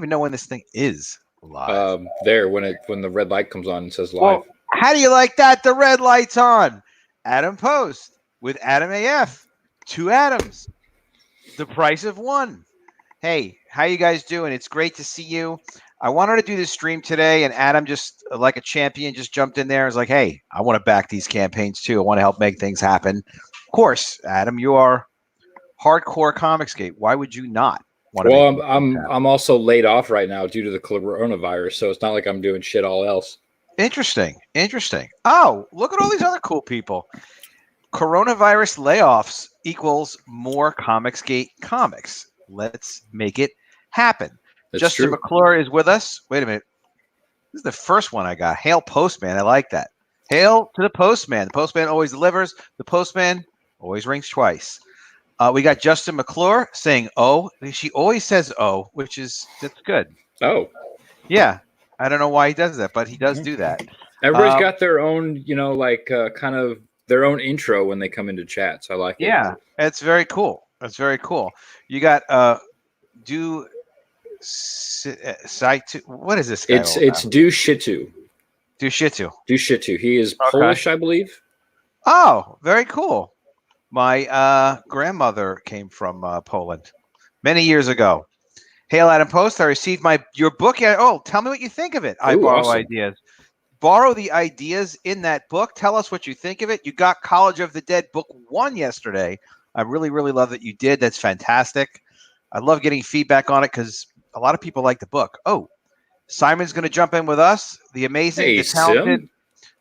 even know when this thing is live. There when the red light comes on and says live. Well, how do you like that? The red light's on. Adam Post with Adam AF. Two Adams. The price of one. Hey, how you guys doing? It's great to see you. I wanted to do this stream today, and Adam just like a champion just jumped in there and was like, hey, I want to back these campaigns too. I want to help make things happen. Of course, Adam, you are hardcore Comicsgate. Why would you not want to Well, make I'm also laid off right now due to the coronavirus, so it's not like I'm doing shit all else. Interesting. Oh, look at all these other cool people. Coronavirus layoffs equals more Comicsgate comics. Let's make it happen. That's Justin true. McClure is with us. Wait a minute. This is the first one I got. Hail Postman. I like that. Hail to the Postman. The Postman always delivers. The Postman always rings twice. We got Justin McClure saying "oh." She always says "oh," that's good. Oh, Yeah. I don't know why he does that, but he does do that. everybody's got their own, kind of their own intro when they come into chats. I like it. Yeah, it's very cool. That's very cool. You got do site. What is this guy? It's Do Shitu. Do Shitu. Do Shitu. He is Polish, I believe. Oh, very cool. My grandmother came from Poland many years ago. Hail Adam Post. I received your book. Oh, tell me what you think of it. I borrow awesome. ideas. Borrow the ideas in that book. Tell us what you think of it. You got College of the Dead book 1 yesterday. I really, really love that you did. That's fantastic. I love getting feedback on it because a lot of people like the book. Oh, Simon's going to jump in with us. The amazing, the talented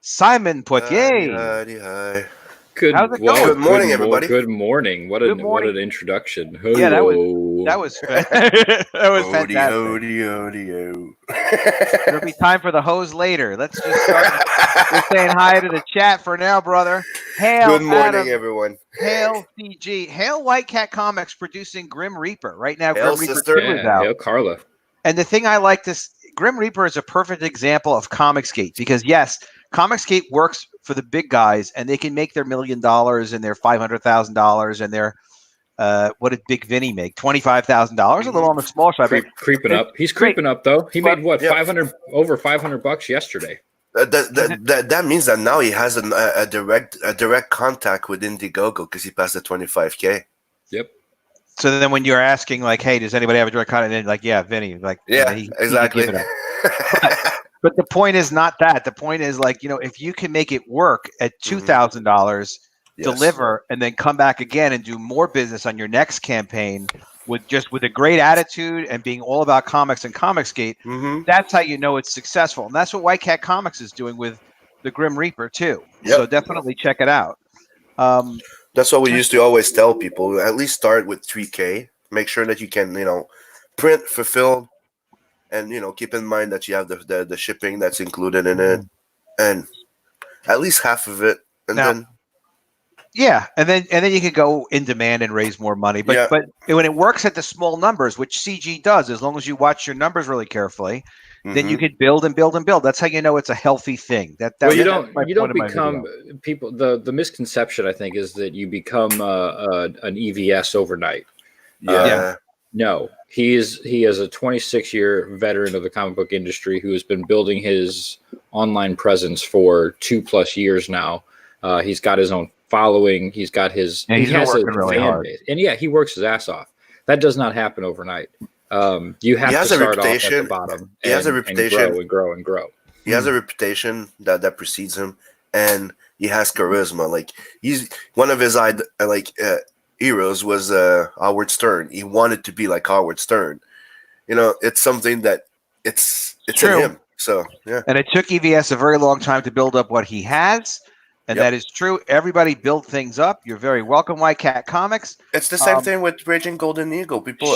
Simon Poitier. Hi. Good morning, everybody. Good morning. What an introduction. Hello. Yeah, that was that was fantastic. It'll be time for the hose later. Let's just start with saying hi to the chat for now, brother. Hail, good morning, Adam. Everyone. Hail CG. Hail White Cat Comics producing Grim Reaper. Right now, Hail Grim sister. Reaper 2 is out. Hail Carla. And the thing I like Grim Reaper is a perfect example of Comicsgate because yes, Comicsgate works for the big guys and they can make their $1 million and their $500,000 and their what did Big Vinny make? $25,000, a little on the small side. Creeping up. He's creeping up though. He made what? 500 over $500 yesterday. That means that now he has a direct contact with Indiegogo because he passed the 25K. Yep. So then when you're asking like, hey, does anybody have a direct contact? And like, yeah, Vinny. Like, yeah, exactly. But the point is not that. The point is like, if you can make it work at $2,000, deliver, and then come back again and do more business on your next campaign with a great attitude and being all about comics and Comicsgate, that's how you know it's successful. And that's what White Cat Comics is doing with the Grim Reaper too. Yep. So definitely check it out. That's what we used to always tell people. At least start with 3K. Make sure that you can, print, fulfill, and keep in mind that you have the shipping that's included in it, and at least half of it, and then you can go in demand and raise more money. But when it works at the small numbers, which CG does, as long as you watch your numbers really carefully, then you can build and build and build. That's how you know it's a healthy thing. You don't become people. The misconception I think is that you become an EVS overnight. No, he is a 26-year veteran of the comic book industry who has been building his online presence for 2+ years now. He's got his own following. He's got his. And he has a really fan base, and he works his ass off. That does not happen overnight. You have to start off at the bottom. He has a reputation and grow. He has a reputation that precedes him, and he has charisma. Like he's one of his heroes was Howard Stern. He wanted to be like Howard Stern. It's something that it's in him. So yeah. And it took EVS a very long time to build up what he has. And that is true. Everybody build things up. You're very welcome, White Cat Comics. It's the same thing with Raging Golden Eagle. People,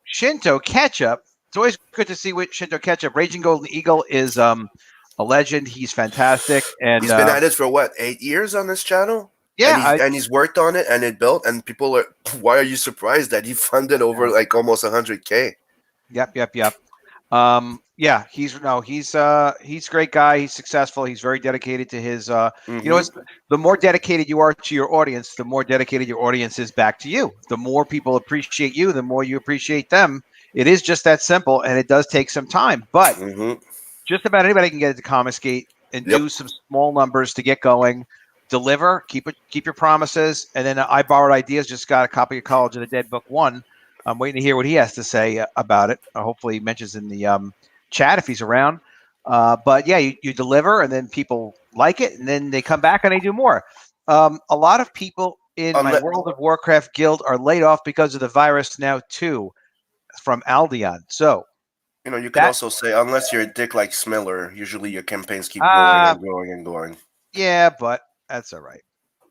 Shinto Ketchup. It's always good to see with Shinto Ketchup. Raging Golden Eagle is a legend. He's fantastic, and he's been at it for 8 years on this channel. Yeah, and he's worked on it and it built. And people are, why are you surprised that he funded over almost 100K? Yep. He's a great guy. He's successful. He's very dedicated to his. The more dedicated you are to your audience, the more dedicated your audience is back to you. The more people appreciate you, the more you appreciate them. It is just that simple, and it does take some time. But just about anybody can get into Comicsgate and do some small numbers to get going. Deliver, keep your promises, and then I Borrowed Ideas just got a copy of College of the Dead Book 1. I'm waiting to hear what he has to say about it. Hopefully, he mentions in the chat if he's around. But yeah, you deliver, and then people like it, and then they come back and they do more. A lot of people in my World of Warcraft guild are laid off because of the virus now too, from Aldion. So you can also say, unless you're a dick like Smiller, usually your campaigns keep going and going and going. Yeah, but that's all right.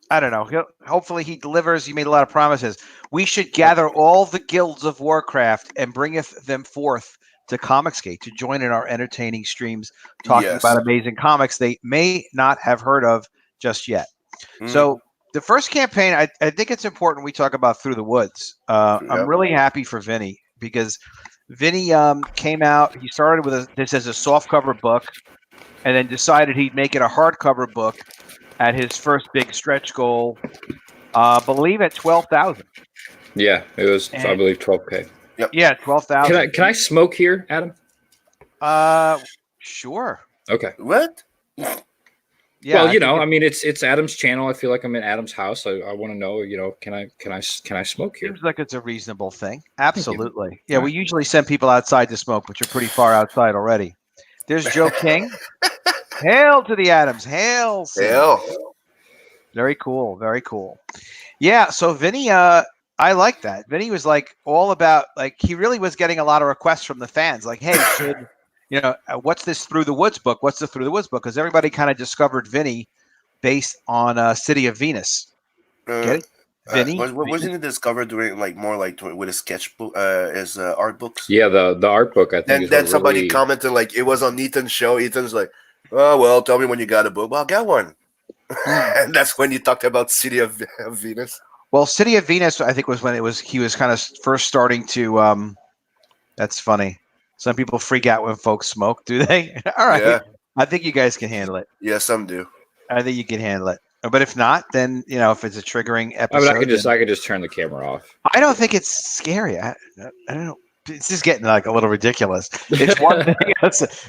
I don't know. Hopefully he delivers. You made a lot of promises. We should gather all the guilds of Warcraft and bringeth them forth to Comicsgate to join in our entertaining streams talking about amazing comics they may not have heard of just yet. So the first campaign, I think it's important we talk about Through the Woods. I'm really happy for Vinny because Vinny came out. He started with this as a softcover book and then decided he'd make it a hardcover book at his first big stretch goal, believe at 12,000. Yeah, it was, I believe, 12K. Yep. Yeah, 12,000. Can I smoke here, Adam? Sure. Okay. What? Yeah. Well, I mean, it's Adam's channel. I feel like I'm in Adam's house. I want to know, can I smoke here? Seems like it's a reasonable thing. Absolutely. Yeah, we usually send people outside to smoke, but you're pretty far outside already. There's Joe King. Hail to the Adams. Hail. Very cool. Very cool. Yeah. So Vinny, I like that. Vinny was like all about, like, he really was getting a lot of requests from the fans. Like, hey, what's this Through the Woods book? What's the Through the Woods book? Because everybody kind of discovered Vinny based on City of Venus. Get it? Vinny? Wasn't it discovered doing more with his sketchbook, his art books? Yeah, the art book, I think. And then somebody commented it was on Ethan's show. Ethan's like, oh, well, tell me when you got a book. Well, I'll get one. And that's when you talked about City of Venus. Well, City of Venus, I think, was when he was kind of first starting to. That's funny. Some people freak out when folks smoke, do they? All right. Yeah. I think you guys can handle it. Yeah, some do. I think you can handle it. But if not, then if it's a triggering episode, I could just turn the camera off. I don't think it's scary. I don't know. It's just getting like a little ridiculous. It's one thing.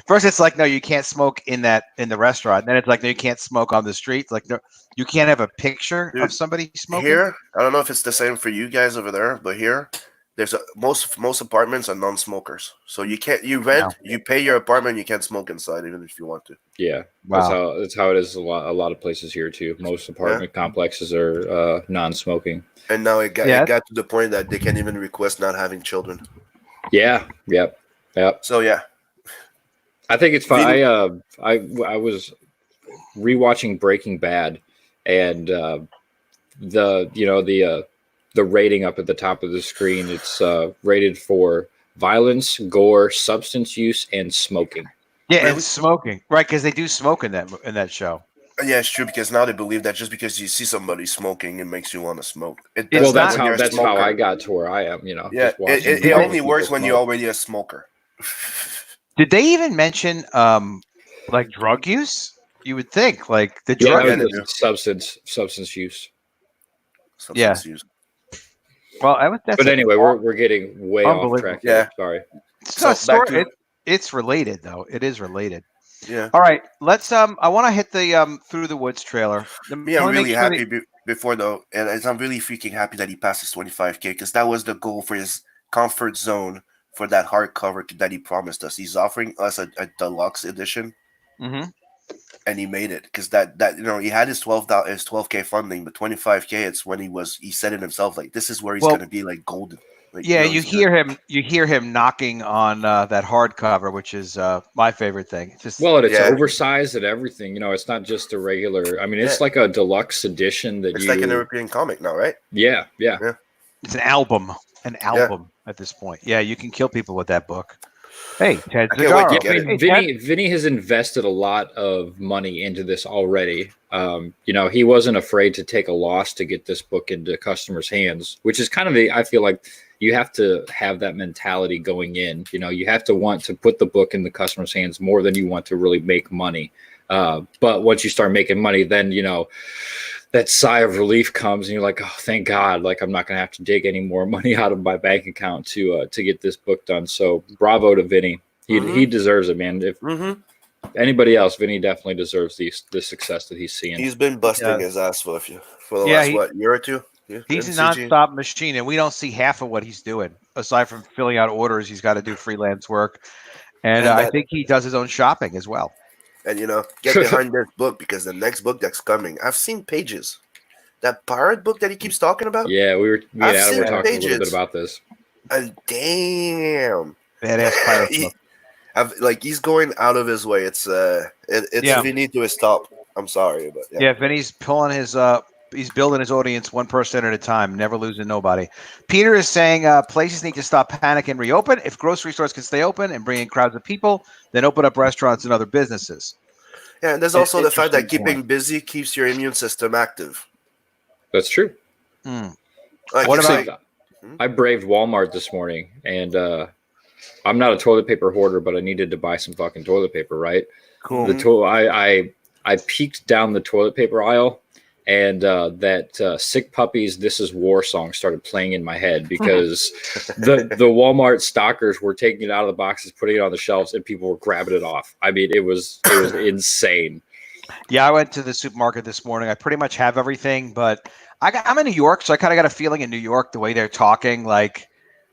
First, it's like, no, you can't smoke in the restaurant. Then it's like, no, you can't smoke on the street. Like, no, you can't have a picture of somebody smoking. Here, I don't know if it's the same for you guys over there, but here, there's most apartments are non-smokers. So you rent, you pay your apartment, you can't smoke inside even if you want to. Yeah, wow. That's how it is a lot of places here too. Most apartment complexes are non-smoking. And now it got to the point that they can't even request not having children. Yeah. Yep. So yeah, I think it's fun. I was rewatching Breaking Bad, and the rating up at the top of the screen. It's rated for violence, gore, substance use, and smoking. Yeah, and smoking, right? Because they do smoke in that show. Yeah, it's true, because now they believe that just because you see somebody smoking, it makes you want to smoke. That's how I got to where I am. Yeah, it only works when you're already a smoker. Did they even mention like drug use? You would think like the drug substance use. Substance use. Well, but anyway, we're getting way off track. Yeah, sorry. It's related though. It is related. Yeah. All right. Let's. I want to hit the Through the Woods trailer. I'm really happy before though, and I'm really freaking happy that he passed his 25K, because that was the goal for his comfort zone for that hardcover that he promised us. He's offering us a deluxe edition, and he made it, because that he had his 12K funding, but 25K, it's when he said it himself, like, this is where he's going to be like golden. Like, you hear him knocking on that hardcover, which is my favorite thing. It's oversized and everything. It's not just a regular. I mean, it's like a deluxe edition it's like an European comic now, right? Yeah. It's an album at this point. Yeah, you can kill people with that book. Hey, Ted Zagaro. Vinny has invested a lot of money into this already. He wasn't afraid to take a loss to get this book into customers' hands, which is kind of I feel like you have to have that mentality going in. You have to want to put the book in the customer's hands more than you want to really make money. But once you start making money, then, that sigh of relief comes, and you're like, oh, thank God! Like I'm not gonna have to dig any more money out of my bank account to get this book done. So bravo to Vinny. He deserves it, man. If anybody else, Vinny definitely deserves the success that he's seeing. He's been busting his ass for the last year or two. Yeah, he's a nonstop machine, and we don't see half of what he's doing aside from filling out orders. He's got to do freelance work, and I think he does his own shopping as well. And get behind this book, because the next book that's coming, I've seen pages. That pirate book that he keeps talking about. Yeah, me and Adam were talking a little bit about this. And damn, badass pirate book. He's going out of his way. It's Vinny to his top. I'm sorry, but Vinny's pulling his he's building his audience one person at a time, never losing nobody. Peter is saying places need to stop panic and reopen. If grocery stores can stay open and bring in crowds of people, then open up restaurants and other businesses. Yeah, and there's also the fact that keeping busy keeps your immune system active. That's true. What about? I braved Walmart this morning, and I'm not a toilet paper hoarder, but I needed to buy some fucking toilet paper, right? Cool. I peeked down the toilet paper aisle, and that Sick Puppies "This Is War" song started playing in my head, because the Walmart stockers were taking it out of the boxes, putting it on the shelves, and people were grabbing it off. I mean, it was insane. Yeah, I went to the supermarket this morning. I pretty much have everything, but I'm in New York, so I kind of got a feeling in New York, the way they're talking, like,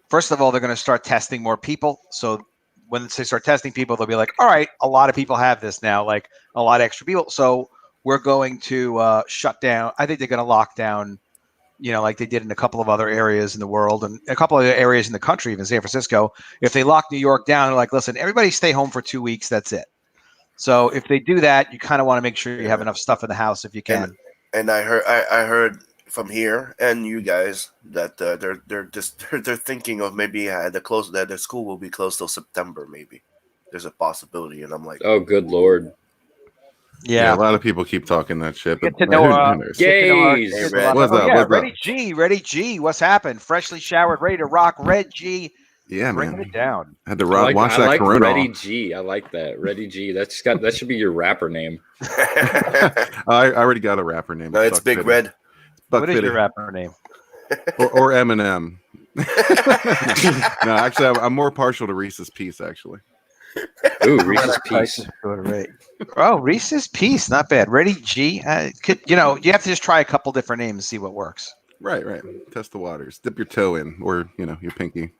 first of all, they're going to start testing more people. So when they start testing people, they'll be like, all right, a lot of people have this now, like a lot of extra people. So we're going to shut down. I think they're going to lock down, like they did in a couple of other areas in the world and a couple of areas in the country, even San Francisco. If they lock New York down, they're like, listen, everybody stay home for 2 weeks. That's it. So if they do that, you kind of want to make sure you have enough stuff in the house if you can. And I heard from here and you guys that they're thinking of maybe that the school will be closed till September. Maybe there's a possibility, and I'm like, oh, good Lord. Yeah, a lot of people keep talking that shit. But Gays. What's up? Ready G. What's happened? Freshly showered, ready to rock. Red G. Yeah, bringing it down. Had to watch that Corona. Ready G. I like that. Ready G. That should be your rapper name. I already got a rapper name. No, it's Big Fitty. Red. What is your rapper name? or Eminem. No, actually, I'm more partial to Reese's Piece, actually. Ooh, Reese's Piece. Oh, Reese's Piece, not bad. Ready G. You have to just try a couple different names and see what works. Right. Test the waters. Dip your toe in, or your pinky.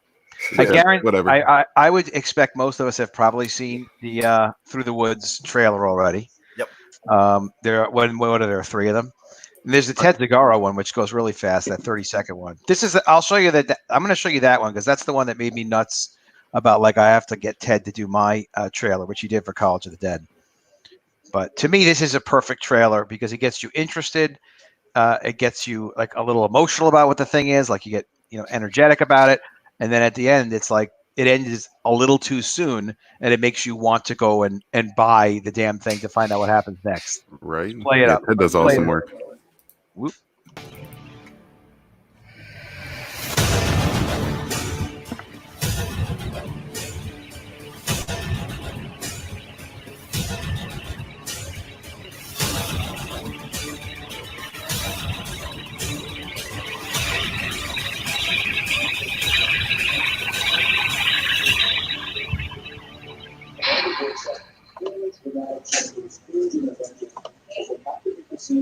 I guarantee. Whatever. I would expect most of us have probably seen the Through the Woods trailer already. Yep. What are there? 3 of them. And there's the Ted Zagara one, which goes really fast. That 30-second one. I'll show you that. I'm going to show you that one because that's the one that made me nuts. About like I have to get Ted to do my trailer, which he did for College of the Dead. But to me, this is a perfect trailer because it gets you interested. It gets you like a little emotional about what the thing is. Like you get energetic about it, and then at the end, it's like it ends a little too soon, and it makes you want to go and buy the damn thing to find out what happens next. Right? Play it up. Ted does awesome work. Whoop.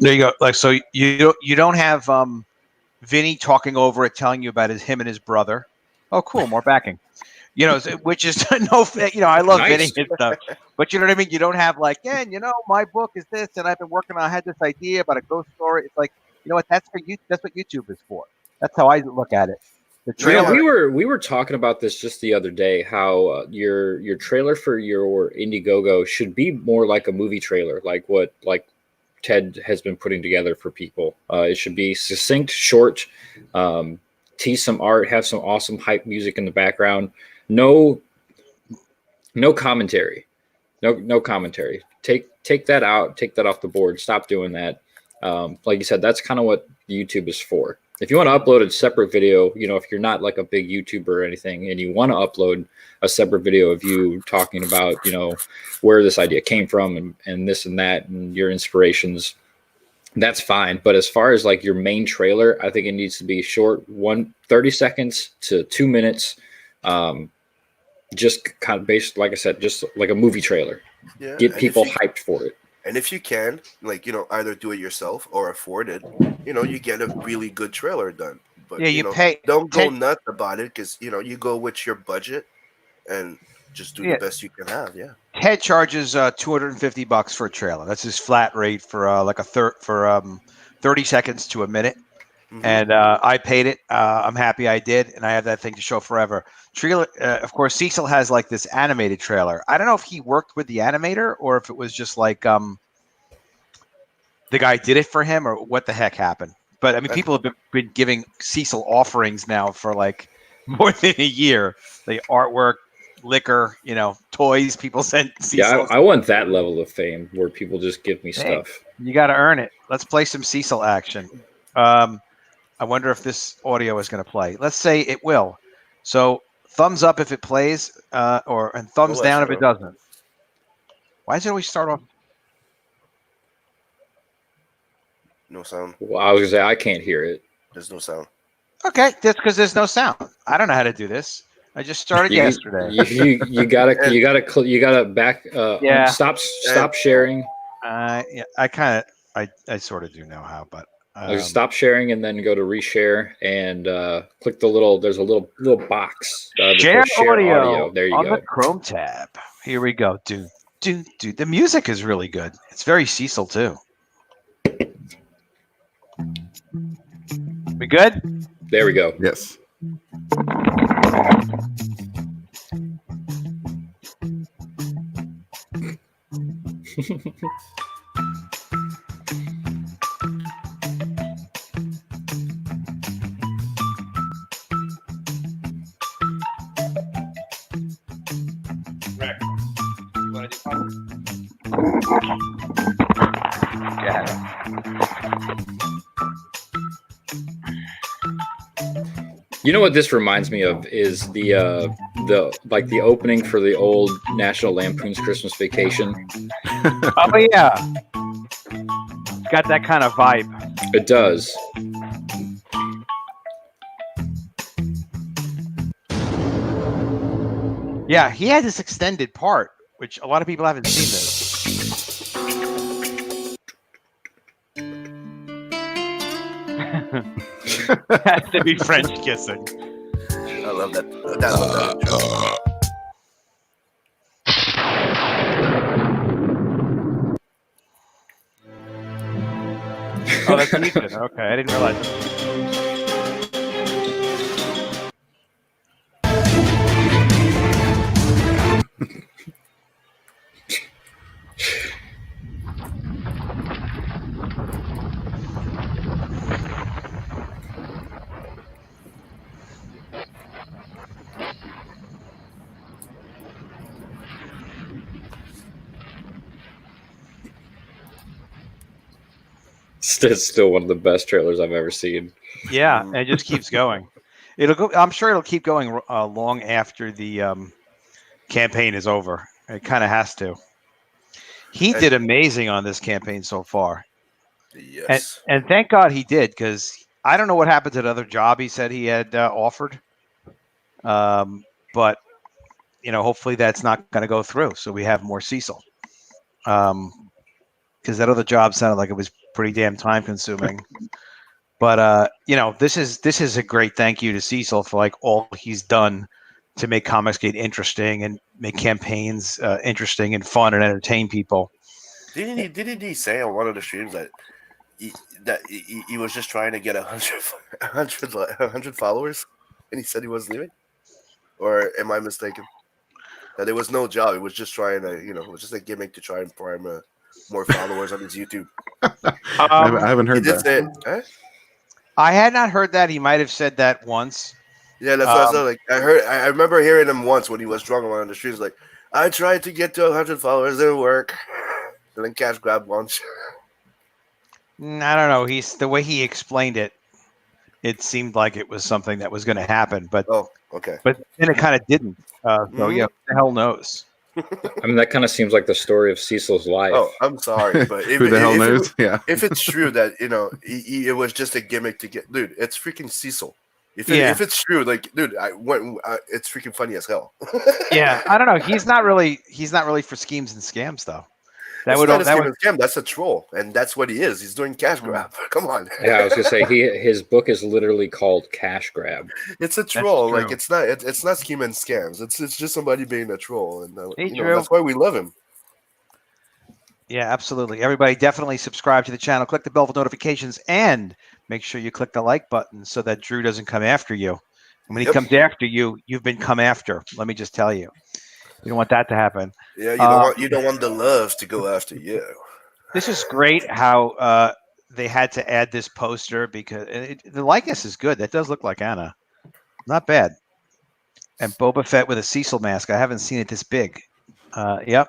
There you go. Like, so you don't have Vinny talking over it, telling you about him and his brother. Oh, cool. More backing. Which is I love Nice. Vinny and stuff. But you know what I mean? You don't have like, my book is this, and I've been working on, I had this idea about a ghost story. It's like, you know what? That's for you. That's what YouTube is for. That's how I look at it. The trailer. We were talking about this just the other day. How your trailer for your Indiegogo should be more like a movie trailer, like what Ted has been putting together for people. It should be succinct, short, tease some art, have some awesome hype music in the background. No commentary. No commentary. Take that out. Take that off the board. Stop doing that. Like you said, that's kind of what YouTube is for. If you want to upload a separate video, if you're not like a big YouTuber or anything, and you want to upload a separate video of you talking about, where this idea came from and this and that and your inspirations, that's fine. But as far as like your main trailer, I think it needs to be short, 30 seconds to 2 minutes. Just kind of based, like I said, just like a movie trailer. Yeah, get people hyped for it. And if you can, like, either do it yourself or afford it, you get a really good trailer done. But yeah, you pay. Don't go nuts about it because you go with your budget and just do the best you can have. Yeah. Ted charges $250 for a trailer. That's his flat rate for like 30 seconds to a minute. Mm-hmm. And I paid it. I'm happy I did, and I have that thing to show forever. Trailer, of course, Cecil has like this animated trailer. I don't know if he worked with the animator or if it was just like the guy did it for him or what the heck happened. But I mean, people have been giving Cecil offerings now for like more than a year. The artwork, liquor, toys. People sent Cecil. Yeah, I want that level of fame where people just give me stuff. You got to earn it. Let's play some Cecil action. I wonder if this audio is going to play. Let's say it will. So thumbs up if it plays, and thumbs down if it doesn't. Why does it always start off? No sound. Well, I was going to say I can't hear it. There's no sound. Okay, that's because there's no sound. I don't know how to do this. I just started yesterday. You gotta back. Stop sharing. Yeah, I sort of do know how, but. Stop sharing and then go to reshare and click there's a little box. Share audio. There you on go. On the Chrome tab. Here we go. Dude. The music is really good. It's very Cecil too. We good? There we go. Yes. You know what this reminds me of is the opening for the old National Lampoon's Christmas Vacation. Oh yeah, it's got that kind of vibe. It does. Yeah, he had this extended part, which a lot of people haven't seen this. Has to be French kissing. I love that. Oh, that's Ethan. Okay, I didn't realize that. It's still one of the best trailers I've ever seen. Yeah, and it just keeps going. It'll go. I'm sure it'll keep going long after the campaign is over. It kind of has to. He did amazing on this campaign so far. Yes, and thank God he did, because I don't know what happened to the other job he said he had offered. But hopefully that's not going to go through. So we have more Cecil. Because that other job sounded like it was pretty damn time consuming. But this is a great thank you to Cecil for like all he's done to make Comicsgate interesting and make campaigns interesting and fun and entertain people. Didn't he say on one of the streams that he was just trying to get 100 followers, and he said he was leaving? Or am I mistaken? That it was no job. It was just trying to, it was just a gimmick to try and prime more followers on his YouTube. I haven't heard that. I had not heard that. He might have said that once. Yeah, that's what I said. Like I remember hearing him once when he was drunk on the streets. Like, I tried to get to 100 followers, didn't work. And then cash grabbed once. I don't know. The way he explained it, it seemed like it was something that was going to happen. But oh, okay. But then it kind of didn't. So yeah, who the hell knows? I mean, that kind of seems like the story of Cecil's life. Oh, I'm sorry, but Who the hell knows? Yeah. If it's true that it was just a gimmick to get, dude, it's freaking Cecil. If it's true, like, dude, it's freaking funny as hell. Yeah, I don't know. He's not really for schemes and scams though. That would scam. That's a troll, and that's what he is. He's doing cash grab. Come on. Yeah, I was gonna say his book is literally called Cash Grab. It's a troll. Like it's not scheme and scams. It's just somebody being a troll, and that's why we love him. Yeah, absolutely. Everybody definitely subscribe to the channel, click the bell for notifications, and make sure you click the like button so that Drew doesn't come after you. And when he comes after you, you've been come after. Let me just tell you. You don't want that to happen. Yeah, you don't want the love to go after you. This is great how they had to add this poster because the likeness is good. That does look like Anna. Not bad. And Boba Fett with a Cecil mask. I haven't seen it this big. Yep.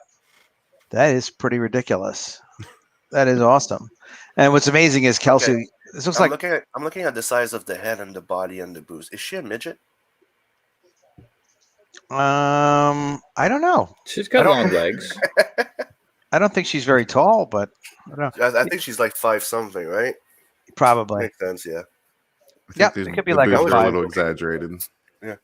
That is pretty ridiculous. That is awesome. And what's amazing is Kelsey. Okay. This looks I'm looking at the size of the head and the body and the boobs. Is she a midget? I don't know. She's got long legs. I don't think she's very tall, but I don't know. I think she's like 5 something, right? Probably. Makes sense, yeah. Yeah, it could be like a little exaggerated. Yeah.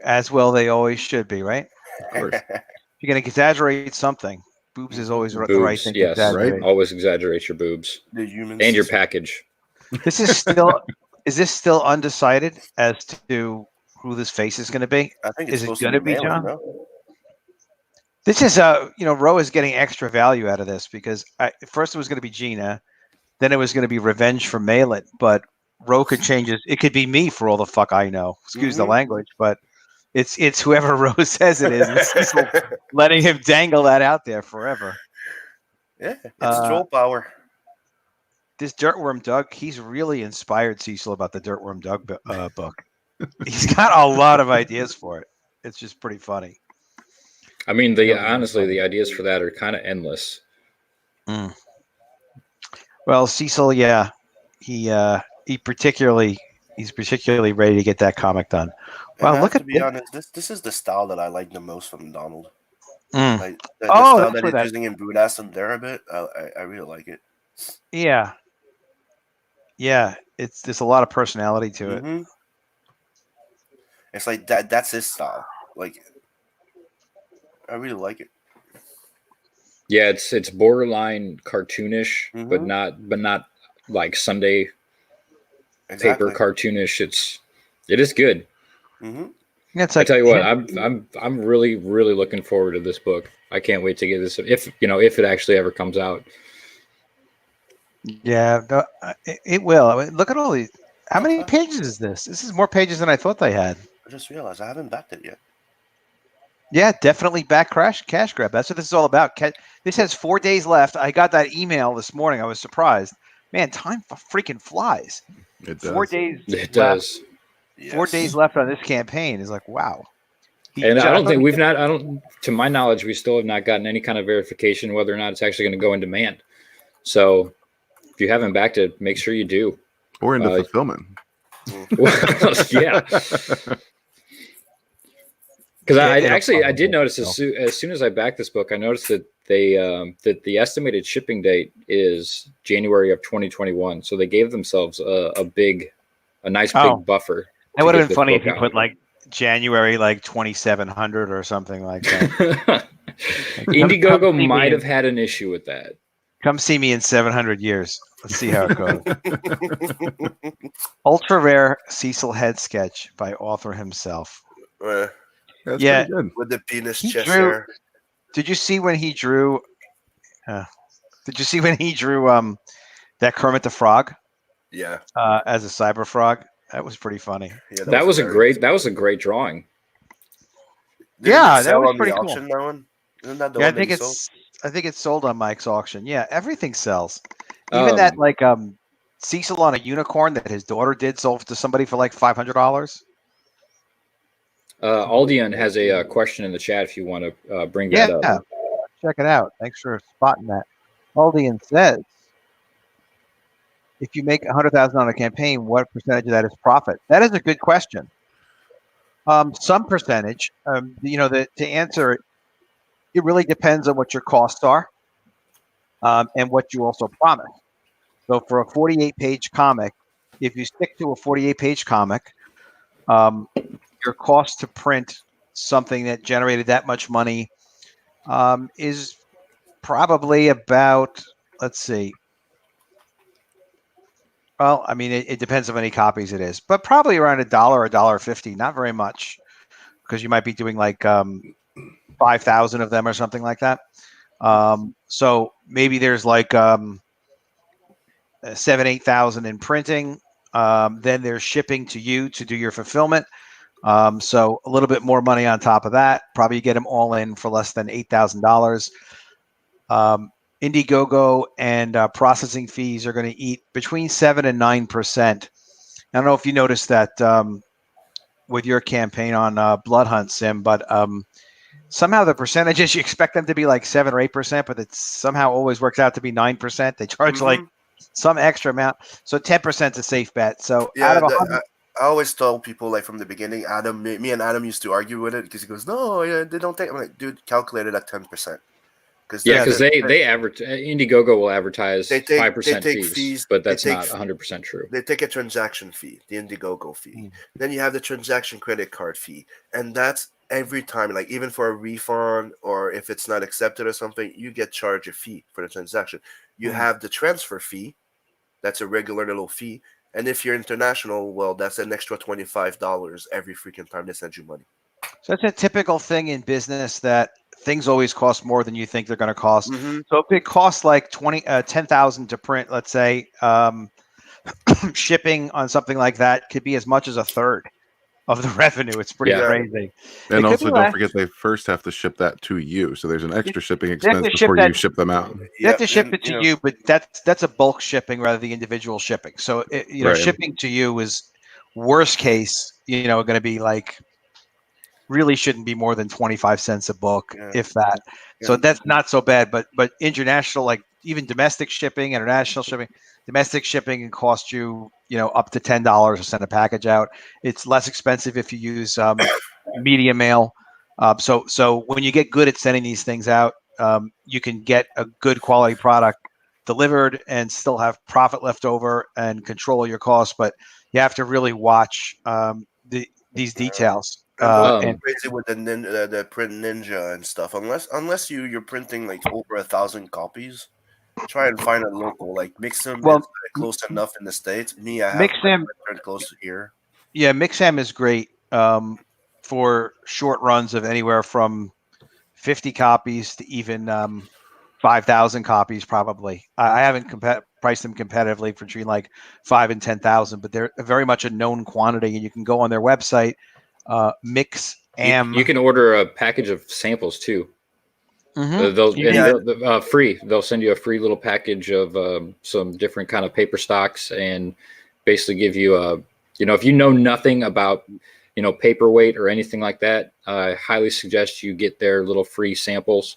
As well, they always should be, right? Of course. If you're going to exaggerate something, boobs is always the right thing to exaggerate. Right? Always exaggerate your boobs. The humans and your package. This is still is this still undecided as to who this face is going to be? I think it's going to be John? No? This is Ro is getting extra value out of this because first it was going to be Gina, then it was going to be Revenge for Malin, but Ro could change it. It could be me for all the fuck I know. Excuse the language, but it's whoever Ro says it is. It's letting him dangle that out there forever. Yeah, it's troll power. This Dirtworm Doug, he's really inspired Cecil about the Dirtworm Doug book. He's got a lot of ideas for it. It's just pretty funny. I mean, honestly, the ideas for that are kind of endless. Mm. Well, Cecil, yeah, he's particularly ready to get that comic done. Well, to be honest, this is the style that I like the most from Donald. Mm. Like the style that he's using in Brudas and there a bit. I really like it. Yeah. Yeah, there's a lot of personality to it. It's like that's his style. Like, I really like it. Yeah, it's borderline cartoonish, but not like Sunday paper cartoonish. It is good. Yeah, I tell you what, I'm really looking forward to this book. I can't wait to get this if it actually ever comes out. Yeah, it will. I mean, look at all these. How many pages is this? This is more pages than I thought they had. I just realized I haven't backed it yet. Yeah, definitely back cash grab. That's what this is all about. This has 4 days left. I got that email this morning. I was surprised. Man, time freaking flies. It does. 4 days. It does. Yes. 4 days left on this campaign is like, wow. And I don't think to my knowledge, we still have not gotten any kind of verification whether or not it's actually going to go in demand. So if you haven't backed it, make sure you do. Or into fulfillment. Yeah. Because I did notice as soon as I backed this book, I noticed that that the estimated shipping date is January of 2021. So they gave themselves a nice big buffer. That would have been funny if you put like January 2700 or something like that. Indiegogo might have had an issue with that. Come see me in 700 years. Let's see how it goes. Ultra rare Cecil head sketch by author himself. That's pretty good. With the penis chest hair. Did you see when he drew? That Kermit the Frog? Yeah. As a cyber frog, that was pretty funny. Yeah, that was a great drawing. That was pretty cool. Auction, that one? Isn't that the yeah, one I think it's sold on Mike's auction. Yeah, everything sells. Even that Cecil on a unicorn that his daughter did sold to somebody for like $500. Aldian has a question in the chat if you want to bring that up. Yeah, check it out. Thanks for spotting that. Aldian says, if you make $100,000 on a campaign, what percentage of that is profit? That is a good question. Some percentage. To answer it, it really depends on what your costs are, and what you also promise. So for a 48-page comic, if you stick to a 48-page comic, your cost to print something that generated that much money is probably about, let's see. Well, I mean, it depends on how many copies it is, but probably around $1, $1.50, not very much, because you might be doing like 5,000 of them or something like that. So maybe there's like 7,000-8,000 in printing. Then there's shipping to you to do your fulfillment. So a little bit more money on top of that. Probably get them all in for less than $8,000. Indiegogo and processing fees are going to eat between 7 and 9%. I don't know if you noticed that with your campaign on Blood Hunt, Sim, but somehow the percentages, you expect them to be like 7 or 8%, but it somehow always works out to be 9%. They charge like some extra amount. So 10% is a safe bet. So yeah, out of 100, I always tell people, like, from the beginning, me and Adam used to argue with it because he goes, no, yeah, they don't take. I'm like, dude, calculate it at 10%. Because they advertise, Indiegogo will advertise 5% fees, but that's not 100% true. They take a transaction fee, the Indiegogo fee. Then you have the transaction credit card fee, and that's every time. Like, even for a refund or if it's not accepted or something, you get charged a fee for the transaction. You have the transfer fee, that's a regular little fee, and if you're international, well, that's an extra $25 every freaking time they send you money. So it's a typical thing in business that things always cost more than you think they're going to cost. So if it costs like 10,000 to print, let's say, shipping on something like that could be as much as a third of the revenue. It's pretty crazy. And also, don't forget they first have to ship that to you, so there's an extra shipping expense before you ship them out. You have to ship it to you, but that's a bulk shipping rather than the individual shipping. So shipping to you is worst case. Going to be like, really shouldn't be more than 25 cents a book, if that. So that's not so bad. But international, like even domestic shipping, international shipping, domestic shipping can cost you, up to $10 to send a package out. It's less expensive if you use media mail. So when you get good at sending these things out, you can get a good quality product delivered and still have profit left over and control your costs. But you have to really watch these details. And crazy with the print ninja and stuff. Unless you're printing like over 1,000 copies, try and find a local like Mixam. Well, close enough in the States. I have Mixam close to here. Yeah, Mixam is great for short runs of anywhere from 50 copies to even 5,000 copies. Probably. I haven't priced them competitively for between like 5 and 10,000, but they're very much a known quantity, and you can go on their website. Mixam. You can order a package of samples too. They'll free. They'll send you a free little package of some different kind of paper stocks, and basically give you if you know nothing about paperweight or anything like that, I highly suggest you get their little free samples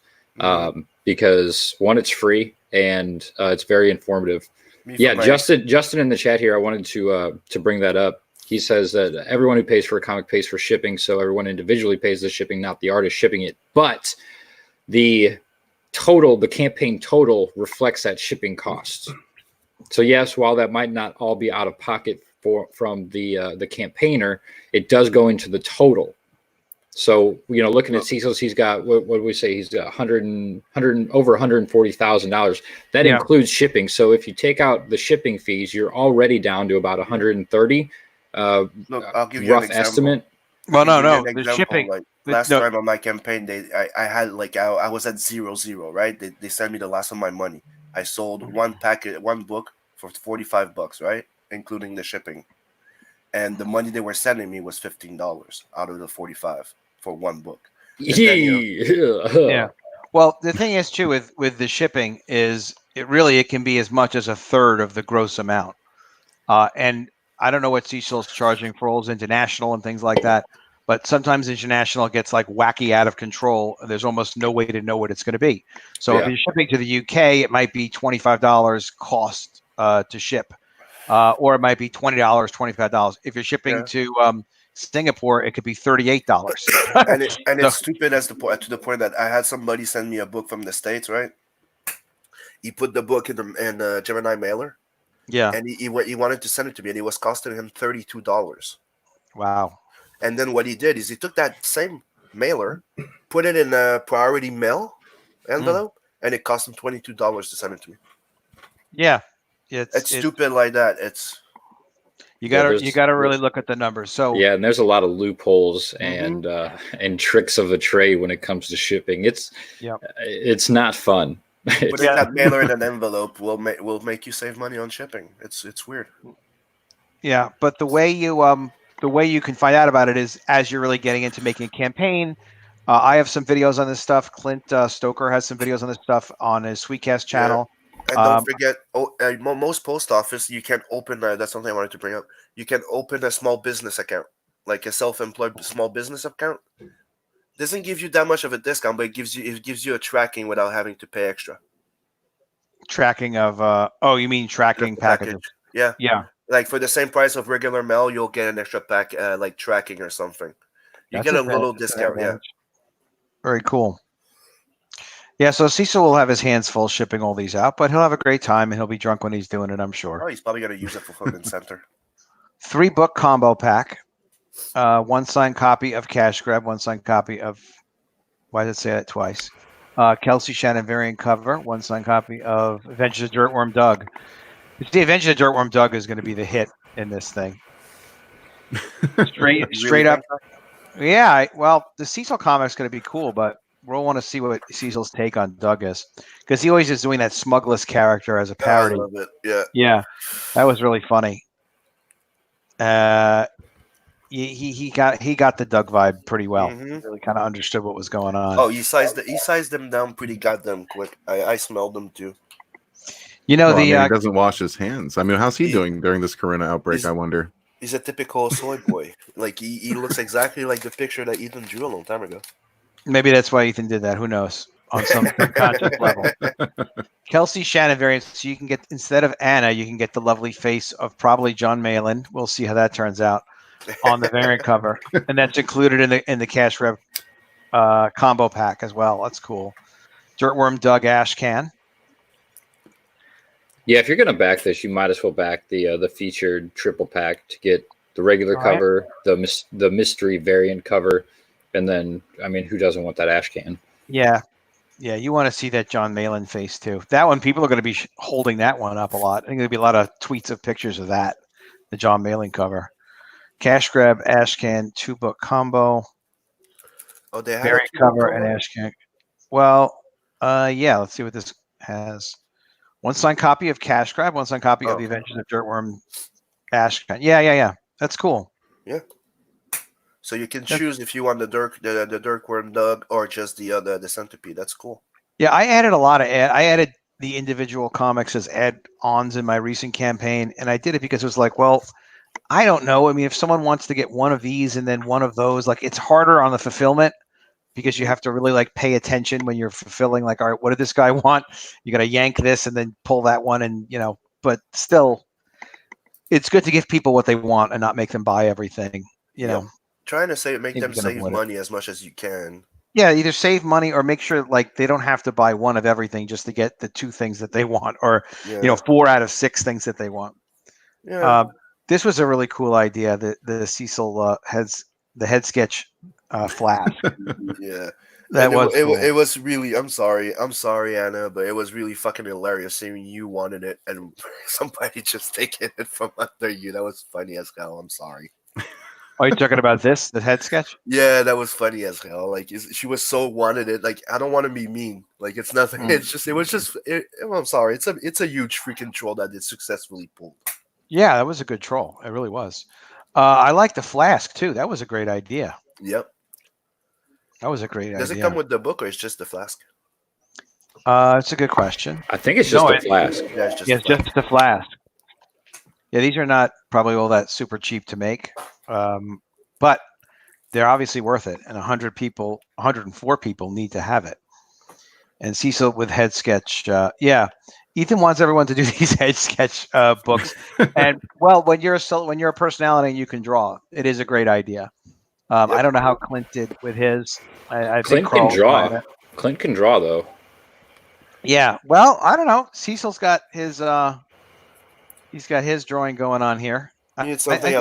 because one, it's free, and it's very informative. Justin in the chat here, I wanted to bring that up. He says that everyone who pays for a comic pays for shipping, so everyone individually pays the shipping, not the artist shipping it. But the campaign total reflects that shipping cost. So yes, while that might not all be out of pocket from the campaigner, it does go into the total. So looking at Cecil's, he's got what do we say? He's got over $140,000. That includes shipping. So if you take out the shipping fees, you're already down to about 130. Look, I'll give you rough an example. estimate. Well, no, the shipping. Like, last time on my campaign, I had like I was at 0-0, right? They sent me the last of my money. I sold one book for $45, right, including the shipping, and the money they were sending me was $15 out of the 45 for one book. Yeah. Well, the thing is too with the shipping is it can be as much as a third of the gross amount, and I don't know what Cecil's charging for Olds International and things like that, but sometimes international gets like wacky out of control. There's almost no way to know what it's going to be. So if you're shipping to the UK, it might be $25 cost to ship, or it might be $20, $25. If you're shipping to Singapore, it could be $38. And it's stupid to the point that I had somebody send me a book from the States, right? He put the book in the Gemini mailer. Yeah. And he wanted to send it to me, and it was costing him $32. Wow. And then what he did is he took that same mailer, put it in a priority mail envelope, and it cost him $22 to send it to me. Yeah. It's stupid like that. It's you gotta really look at the numbers. So yeah, and there's a lot of loopholes and tricks of the trade when it comes to shipping. It's not fun. Putting that mailer in an envelope will make you save money on shipping. It's weird. Yeah, but the way you can find out about it is as you're really getting into making a campaign. I have some videos on this stuff. Clint Stoker has some videos on this stuff on his Sweetcast channel. And don't forget, most post office, you can open, that's something I wanted to bring up. You can open a small business account, like a self-employed small business account. Doesn't give you that much of a discount, but it gives you a tracking without having to pay extra. Tracking of, you mean tracking packages? Yeah. Yeah. Like for the same price of regular mail, you'll get an extra pack, like tracking or something. You get a little discount, yeah. Very cool. Yeah, so Cecil will have his hands full shipping all these out, but he'll have a great time and he'll be drunk when he's doing it, I'm sure. Oh, he's probably going to use a fulfillment center. 3-book combo pack. 1 signed copy of Cash Grab, 1 signed copy of, why did it say that twice? Kelsey Shannon variant cover, 1 signed copy of Adventures of Dirtworm Doug. The Adventures of Dirtworm Doug is going to be the hit in this thing. Straight up. Yeah, well, the Cecil comic's going to be cool, but we'll want to see what Cecil's take on Doug is, because he always is doing that Smuggler's character as a parody. I love it. Yeah. Yeah, that was really funny. He got the Doug vibe pretty well. Mm-hmm. Really kind of understood what was going on. Oh, he sized them down pretty goddamn quick. I smelled them too. He doesn't wash his hands. I mean, how's he doing during this corona outbreak? I wonder. He's a typical soy boy. Like he looks exactly like the picture that Ethan drew a long time ago. Maybe that's why Ethan did that. Who knows? On some subconscious level. Kelsey Shannon variant. So you can get, instead of Anna, you can get the lovely face of probably John Malin. We'll see how that turns out on the variant cover, and that's included in the Cash Rev combo pack as well. That's cool. Dirtworm Doug Ash Can. Yeah, if you're going to back this, you might as well back the featured triple pack to get the regular cover, the mystery variant cover, and then, I mean, who doesn't want that Ash Can? Yeah. Yeah, you want to see that John Malin face too. That one, people are going to be holding that one up a lot. I think there'll be a lot of tweets of pictures of that, the John Malin cover. Cash Grab, Ash Can, 2-book combo. Oh, they have variant cover and Ash Can. Well, yeah, let's see what this has. 1 signed copy of Cash Grab, 1 signed copy of the Adventures of Dirtworm Ash Can. Yeah. That's cool. Yeah. So you can choose if you want the Dirtworm Doug or just the Centipede. That's cool. Yeah, I added a lot of I added the individual comics as add-ons in my recent campaign, and I did it because it was like, well, I don't know. I mean, if someone wants to get one of these and then one of those, like, it's harder on the fulfillment because you have to really like pay attention when you're fulfilling. Like, all right, what did this guy want? You got to yank this and then pull that one, and but still, it's good to give people what they want and not make them buy everything. You know. Trying to make them save money as much as you can. Yeah, either save money or make sure like they don't have to buy one of everything just to get the 2 things that they want, or 4 out of 6 things that they want. Yeah. This was a really cool idea. The Cecil the head sketch flash. Yeah, it was really. I'm sorry, Anna, but it was really fucking hilarious seeing you wanted it and somebody just taking it from under you. That was funny as hell. I'm sorry. Are you talking about the head sketch? Yeah, that was funny as hell. Like she was so wanted it. Like, I don't want to be mean. Like, it's nothing. I'm sorry. It's a huge freaking troll that it successfully pulled. Yeah, that was a good troll. It really was. I like the flask too. That was a great idea. Yep. That was a great idea. Does it come with the book or it's just the flask? It's a good question. I think it's just the flask. Yeah, it's just the flask. Yeah, these are not probably all that super cheap to make, but they're obviously worth it. And 104 people need to have it. And Cecil with head sketch, Ethan wants everyone to do these head sketch books, and well, when you're a personality and you can draw, it is a great idea. I don't know how Clint did with his. I think Clint can Carl draw. tried it. Clint can draw though. Yeah. Well, I don't know. Cecil's got his he's got his drawing going on here. Me, it's something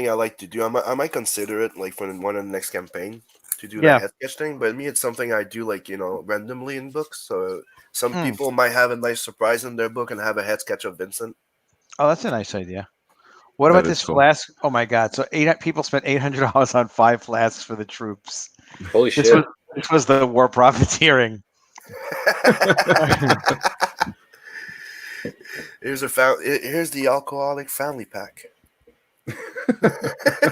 I like to do. I might consider it like for one of the next campaign to do that head sketch thing. But me, it's something I do like randomly in books. So some people might have a nice surprise in their book and have a head sketch of Vincent. Oh, that's a nice idea. What about this flask? Oh my God! So people spent $800 on 5 flasks for the troops. Holy shit! This was the war profiteering. Here's the alcoholic family pack.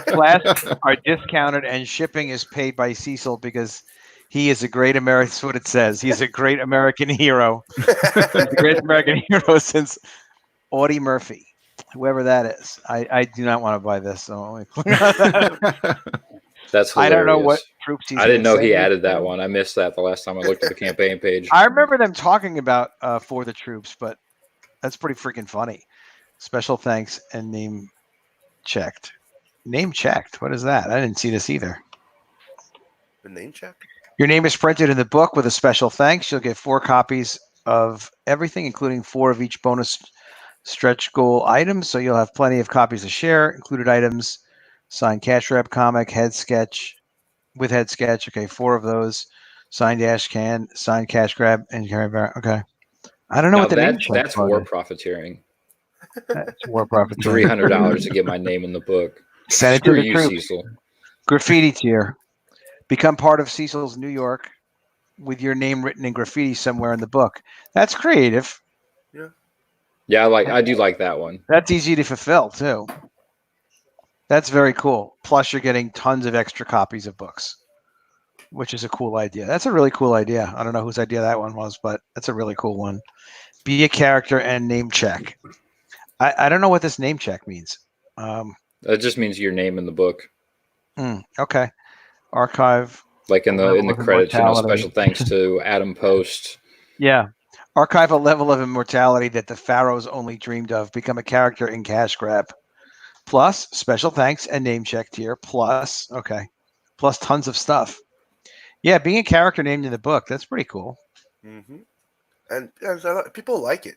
Flasks are discounted and shipping is paid by Cecil because he is a great American. That's what it says. He's a great American hero. He's a great American hero since Audie Murphy, whoever that is. I do not want to buy this. So that's hilarious. I don't know what troops he's. I didn't know he added that one. I missed that the last time I looked at the campaign page. I remember them talking about for the troops, but that's pretty freaking funny. Special thanks and name checked. Name checked. What is that? I didn't see this either. The name check? Your name is printed in the book with a special thanks. You'll get 4 copies of everything, including 4 of each bonus stretch goal items. So you'll have plenty of copies to share. Included items, signed cash wrap comic, head sketch, with head sketch. Okay, 4 of those. Signed dash can, signed cash grab, and okay. I don't know what the name check that's war profiteering. That's war profiteering. $300 to get my name in the book. Send it to the troops. Cecil. Graffiti tier. Become part of Cecil's New York with your name written in graffiti somewhere in the book. That's creative. Yeah, I do like that one. That's easy to fulfill too. That's very cool. Plus, you're getting tons of extra copies of books, which is a cool idea. That's a really cool idea. I don't know whose idea that one was, but that's a really cool one. Be a character and name check. I don't know what this name check means. It just means your name in the book. Okay. Archive. Like in the credits, special thanks to Adam Post. Yeah. Archive a level of immortality that the pharaohs only dreamed of. Become a character in cash grab. Plus, special thanks and name check tier. Plus tons of stuff. Yeah, being a character named in the book, that's pretty cool. Mm-hmm. And people like it.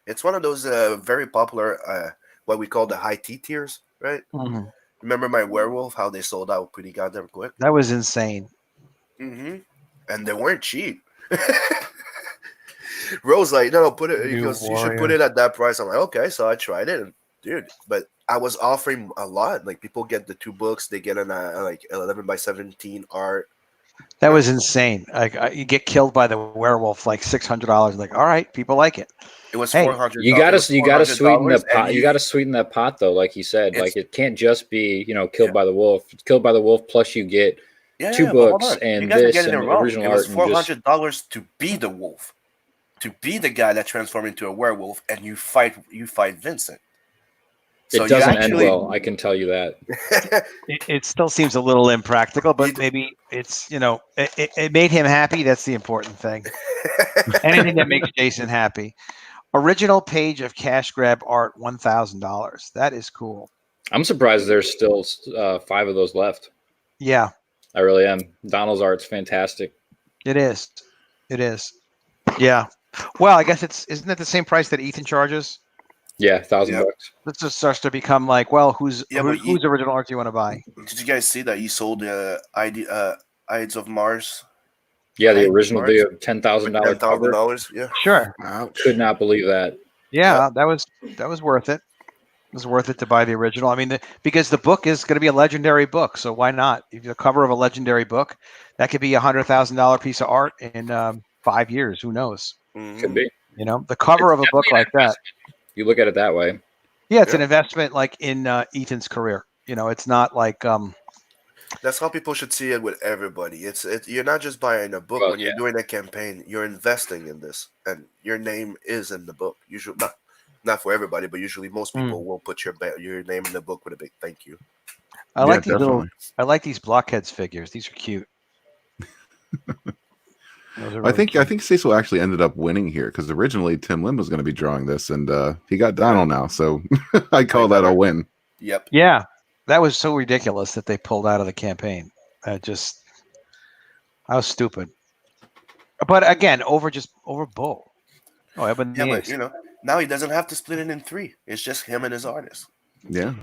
It's one of those very popular, what we call the high T tiers, right? Mm-hmm. Remember my werewolf, how they sold out pretty goddamn quick? That was insane. Mm-hmm. And they weren't cheap. Rose like, no, put it. He goes, you should put it at that price. I'm like, okay. So I tried it, and dude, but I was offering a lot. Like people get the 2 books, they get an 11x17 art. That was insane. Like you get killed by the werewolf, like $600. Like, all right, people like it. It was $400. You gotta sweeten the pot. You gotta sweeten that pot though, like he said. Like it can't just be killed by the wolf. It's killed by the wolf plus you get 2 books and this and the original art. It was $400 to be the wolf, to be the guy that transformed into a werewolf, and you fight Vincent. It doesn't end well, I can tell you that. It still seems a little impractical, but maybe it's it made him happy. That's the important thing. Anything that makes Jason happy. Original page of cash grab art, $1,000. That is cool. I'm surprised there's still 5 of those left. Yeah, I really am. Donald's art's fantastic. It is. Yeah. Well, I guess isn't it the same price that Ethan charges? Yeah, $1,000. This just starts to become like, well, whose original art do you want to buy? Did you guys see that he sold the Ides of Mars? Yeah, the original video, $10,000 cover. $10,000. Yeah, sure. Ouch. Could not believe that. Yeah, that was worth it. It was worth it to buy the original. I mean, because the book is going to be a legendary book, so why not? If the cover of a legendary book, that could be $100,000 piece of art in 5 years. Who knows? Mm-hmm. Could be. The cover of a book like that. You look at it that way. Yeah, it's an investment like in Ethan's career. It's not like That's how people should see it with everybody. You're not just buying a book when you're doing a campaign. You're investing in this, and your name is in the book. Usually, not for everybody, but usually most people will put your name in the book with a big thank you. I like these blockheads figures. These are cute. Those I think Cecil actually ended up winning here because originally Tim Lim was going to be drawing this, and he got Donald now, so I call that a win. Yep. Yeah, that was so ridiculous that they pulled out of the campaign. I was stupid. But again, over Bull. Oh, but but now he doesn't have to split it in 3. It's just him and his artist. Yeah.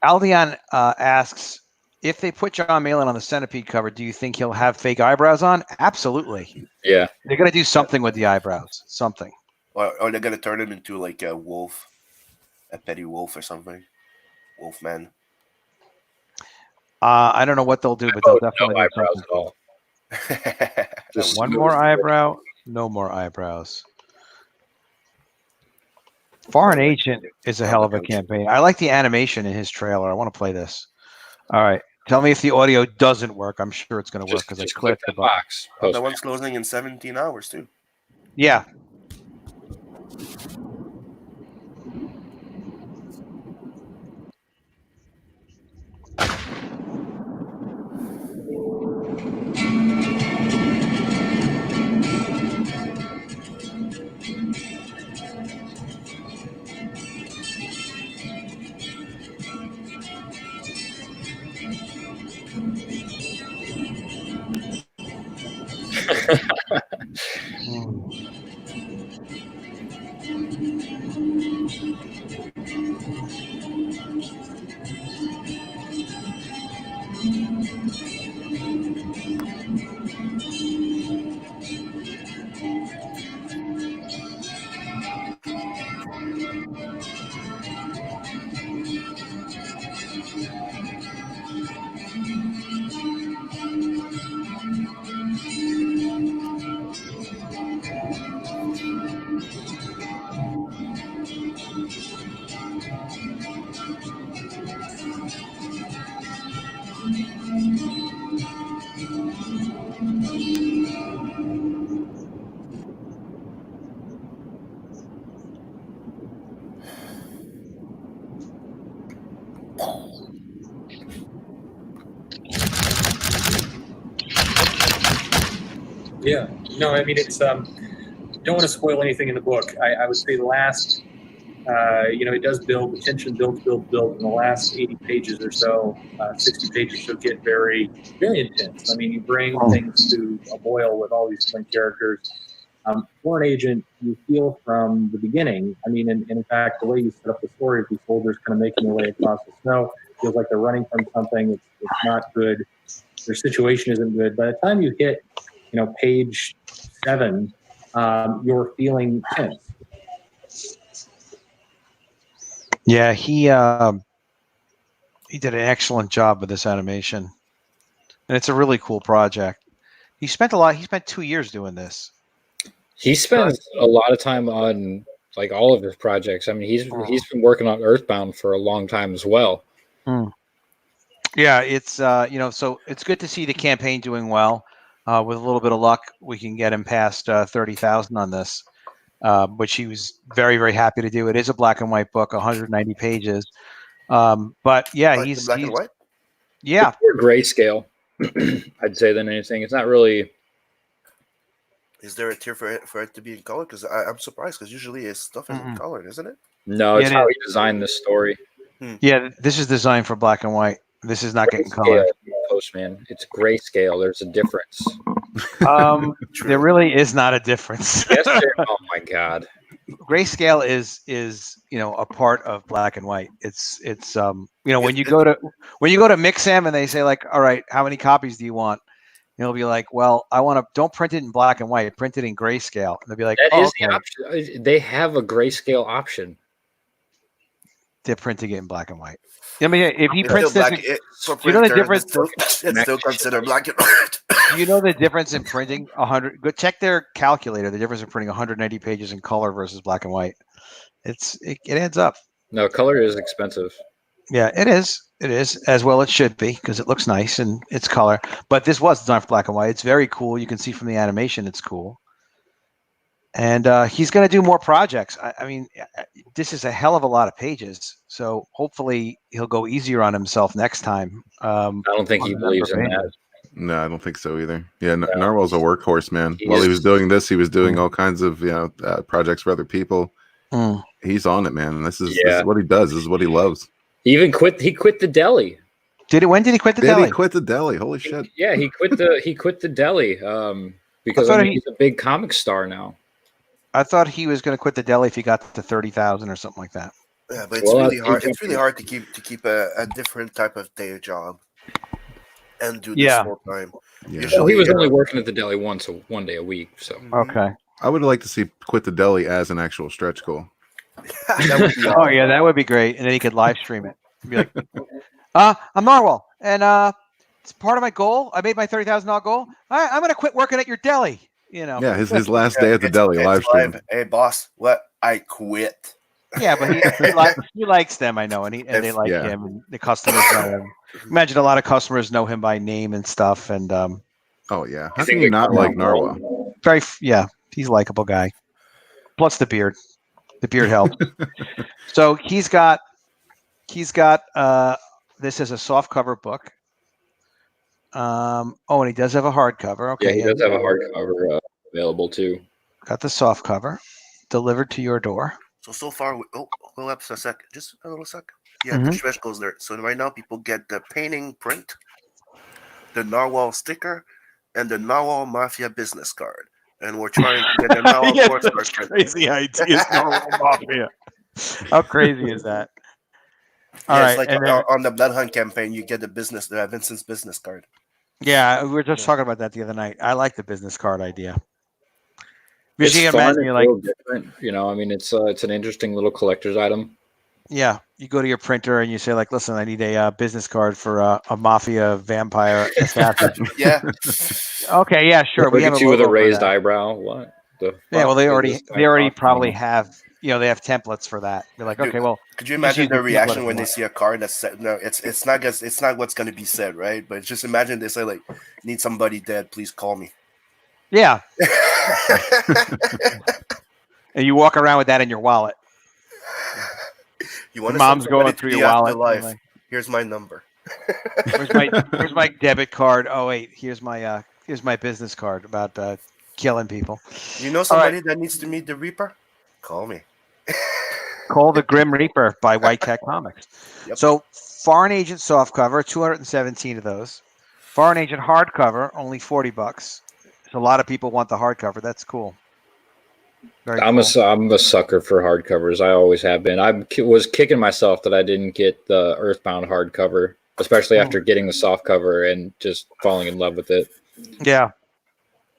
Aldion asks, if they put John Malin on the Centipede cover, do you think he'll have fake eyebrows on? Absolutely. Yeah. They're going to do something with the eyebrows. Something. Or they're going to turn him into like a wolf, a petty wolf or something. Wolfman. I don't know what they'll do, but they'll definitely no eyebrows at all. Just one more eyebrow, no more eyebrows. Foreign Agent is a hell of a campaign. I like the animation in his trailer. I want to play this. All right. Tell me if the audio doesn't work. I'm sure it's going to work because I clicked the box. That one's closing in 17 hours, too. Yeah. Yeah, no, I mean, it's don't want to spoil anything in the book. I would say the last, it does build, the tension builds, and the last 80 pages or so, 60 pages or so get very, very intense. I mean, you bring things to a boil with all these different characters. Foreign Agent, you feel from the beginning, I mean, and in fact, the way you set up the story of these soldiers kind of making their way across the snow, feels like they're running from something, it's not good, their situation isn't good. By the time you hit page 7, you're feeling tense. Yeah, he did an excellent job with this animation, and it's a really cool project. He spent 2 years doing this. He spends a lot of time on like all of his projects. I mean, he's been working on Earthbound for a long time as well. Yeah, it's so it's good to see the campaign doing well. With a little bit of luck, we can get him past 30,000 on this, which he was very, very happy to do. It is a black and white book, 190 pages. But yeah, he's black and white. Yeah, more grayscale, I'd say, than anything. It's not really. Is there a tier for it to be in color? Because I'm surprised because usually his stuff isn't colored, isn't it? No, it's how he designed this story. Yeah, this is designed for black and white. This is not getting colored. Postman, it's grayscale. There's a difference. There really is not a difference. Yes, oh my god. Grayscale is a part of black and white. It's when you go to Mixam and they say like, all right, how many copies do you want? You'll be like, well, don't print it in black and white, print it in grayscale. And they'll be like, the option. They have a grayscale option. They're printing it in black and white. I mean, if he prints this, you know the difference. It's still considered black and white. You know the difference in printing 100. Go check their calculator. The difference in printing 190 pages in color versus black and white. It adds up. No, color is expensive. Yeah, it is. It is, as well it should be, because it looks nice and it's color. But this was designed for black and white. It's very cool. You can see from the animation it's cool. And he's going to do more projects. I mean, this is a hell of a lot of pages. So hopefully he'll go easier on himself next time. I don't think he believes in that. No, I don't think so either. Yeah, No. Narwhal's a workhorse, man. He While he is- was doing this, he was doing all kinds of projects for other people. Mm. He's on it, man. This is what he does. This is what he loves. He quit the deli. When did he quit the Did deli? he quit the deli? Holy shit! Yeah, he quit the deli because he's a big comic star now. I thought he was going to quit the deli if he got to 30,000 or something like that. Yeah, but it's really hard. It's really hard to keep a different type of day job and do this full time. Yeah. Well, he was only working at the deli one day a week. So Okay. I would like to see quit the deli as an actual stretch goal. That would be Oh yeah, that would be great, and then he could live stream it. Be like, I'm Narwhal, and it's part of my goal. I made my $30,000 goal. I'm going to quit working at your deli. You know. Yeah, his last day at the deli live stream. Hey boss, what? I quit. Yeah, but he likes them, I know, and they like him, and the customers know him. Imagine a lot of customers know him by name and stuff, and Oh yeah, how can you not like Narwhal? he's a likable guy. Plus the beard helps. So he's got this is a soft cover book. And he does have a hardcover. Okay, yeah, he does have a hardcover available too. Got the soft cover delivered to your door. So far, go up a sec. Just a little sec. Yeah, the stretch goes there. So right now, people get the painting print, the Narwhal sticker, and the Narwhal Mafia business card. And we're trying to get the Narwhal sports card. Crazy ideas, Narwhal Mafia. How crazy is that? All Yeah, right, it's like and then, on the Blood Hunt campaign, you get the Vincent's business card. yeah, we were just talking about that the other night. I like the business card idea. It's You can fun. imagine It's you're a like, little different. I mean, it's an interesting little collector's item. yeah, you go to your printer and you say like, listen, I need a business card for a mafia vampire assassin. Yeah. Okay, yeah, sure. Look We have at a you with a logo for raised that. eyebrow. What? Yeah, well, they already probably have. have. They have templates for that. They're like, okay, well, Could you imagine use the their reaction template when they if see a card that's said? No, it's not what's going to be said, right? But just imagine they say like, "Need somebody dead, please call me." yeah, and you walk around with that in your wallet. You want Mom's going through your wallet. Life. Here's my number. Where's my debit card? Oh wait, here's my business card about killing people. You know somebody that needs to meet the Reaper? Call me. Call the Grim Reaper by White Cat Comics. Yep. So Foreign Agent softcover, 217 of those. Foreign Agent hardcover, only $40. So a lot of people want the hardcover. That's cool. I'm a sucker for hardcovers. I always have been. I was kicking myself that I didn't get the Earthbound hardcover, especially after getting the softcover and just falling in love with it. Yeah.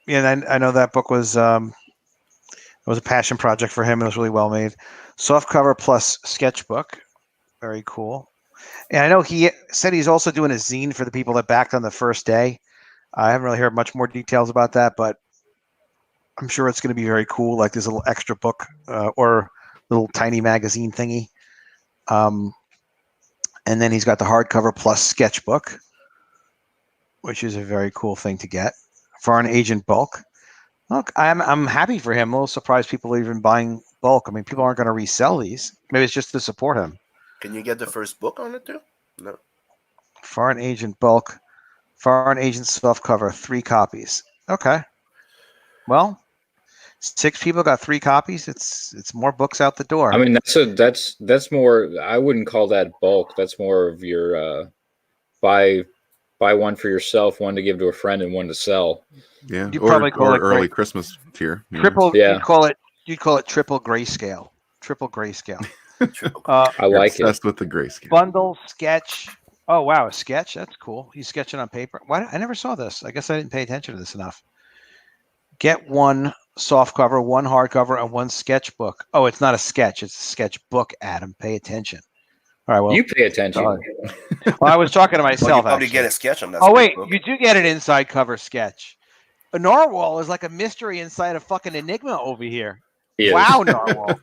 Yeah, and I know that book was it was a passion project for him. It was really well made. Softcover plus sketchbook. Very cool. And I know he said he's also doing a zine for the people that backed on the first day. I haven't really heard much more details about that, but I'm sure it's going to be very cool. Like this little extra book or little tiny magazine thingy. And then he's got the hardcover plus sketchbook, which is a very cool thing to get. Foreign Agent bulk. Look, I'm happy for him. I'm a little surprised people are even buying bulk. I mean, people aren't going to resell these. Maybe it's just to support him. Can you get the first book on it too? No. Foreign Agent bulk. Foreign Agent softcover, 3 copies. Okay. Well, 6 people got 3 copies. It's more books out the door. I mean, that's more. I wouldn't call that bulk. That's more of your buy one for yourself, one to give to a friend, and one to sell. Yeah, You'd probably call it early Christmas tier. Triple. Yeah. You'd call it triple grayscale. Triple grayscale. I like it. Obsessed with the grayscale. Bundle sketch. Oh wow, a sketch. That's cool. He's sketching on paper. Why? I never saw this. I guess I didn't pay attention to this enough. Get 1 soft cover, 1 hardcover, and 1 sketchbook. Oh, it's not a sketch. It's a sketchbook. Adam, pay attention. All right. Well, You pay attention. well, I was talking to Well, myself. you probably actually. get a sketch on that. Oh wait, book. you do get an inside cover sketch. A Narwhal is like a mystery inside a fucking enigma over here. He is. Wow, Narwhal.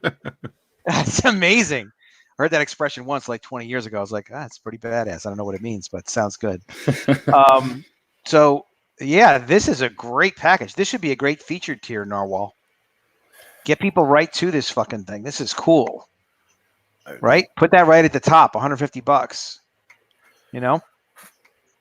That's amazing. I heard that expression once, like 20 years ago. I was like, it's pretty badass. I don't know what it means, but it sounds good. So yeah, this is a great package. This should be a great featured tier, Narwhal. Get people right to this fucking thing. This is cool. Right? Put that right at the top, $150. You know?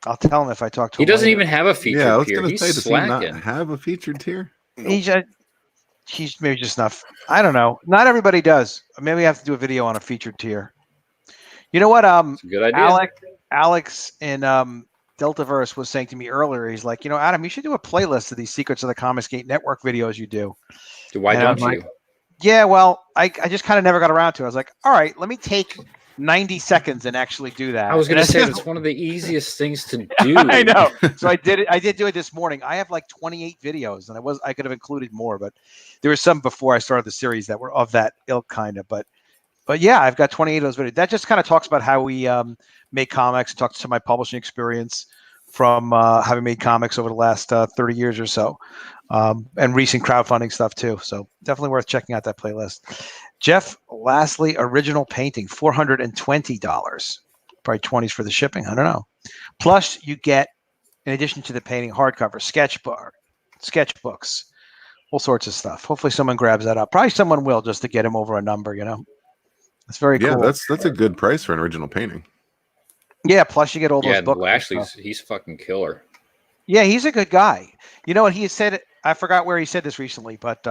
I'll tell him if I talk to him. He doesn't later. even have a featured Yeah, I was tier. gonna He's say, does he not slacking. have a featured tier? He's maybe just not. I don't know. Not everybody does. Maybe we have to do a video on a featured tier. You know what? It's a good idea. Alex in Deltaverse was saying to me earlier. He's like, Adam, you should do a playlist of these Secrets of the Comicsgate Network videos you do. Why don't you? Yeah, well, I just kind of never got around to it. I was like, all right, let me take 90 seconds and actually do that. I was going to say that's one of the easiest things to do. I know. So I did it. I did do it this morning. I have like 28 videos, and I could have included more, but there were some before I started the series that were of that ilk kind of. But yeah, I've got 28 of those videos. That just kind of talks about how we make comics. Talks to my publishing experience from having made comics over the last 30 years or so. And recent crowdfunding stuff too. So definitely worth checking out that playlist. Jeff, lastly, original painting, $420. Probably 20s for the shipping. I don't know. Plus, you get, in addition to the painting, hardcover, sketchbooks, all sorts of stuff. Hopefully someone grabs that up. Probably someone will, just to get him over a number, It's very cool. Yeah, that's a good price for an original painting. Yeah, plus you get all those books. Lashley's he's fucking killer. Yeah, he's a good guy. You know what he said? I forgot where he said this recently, but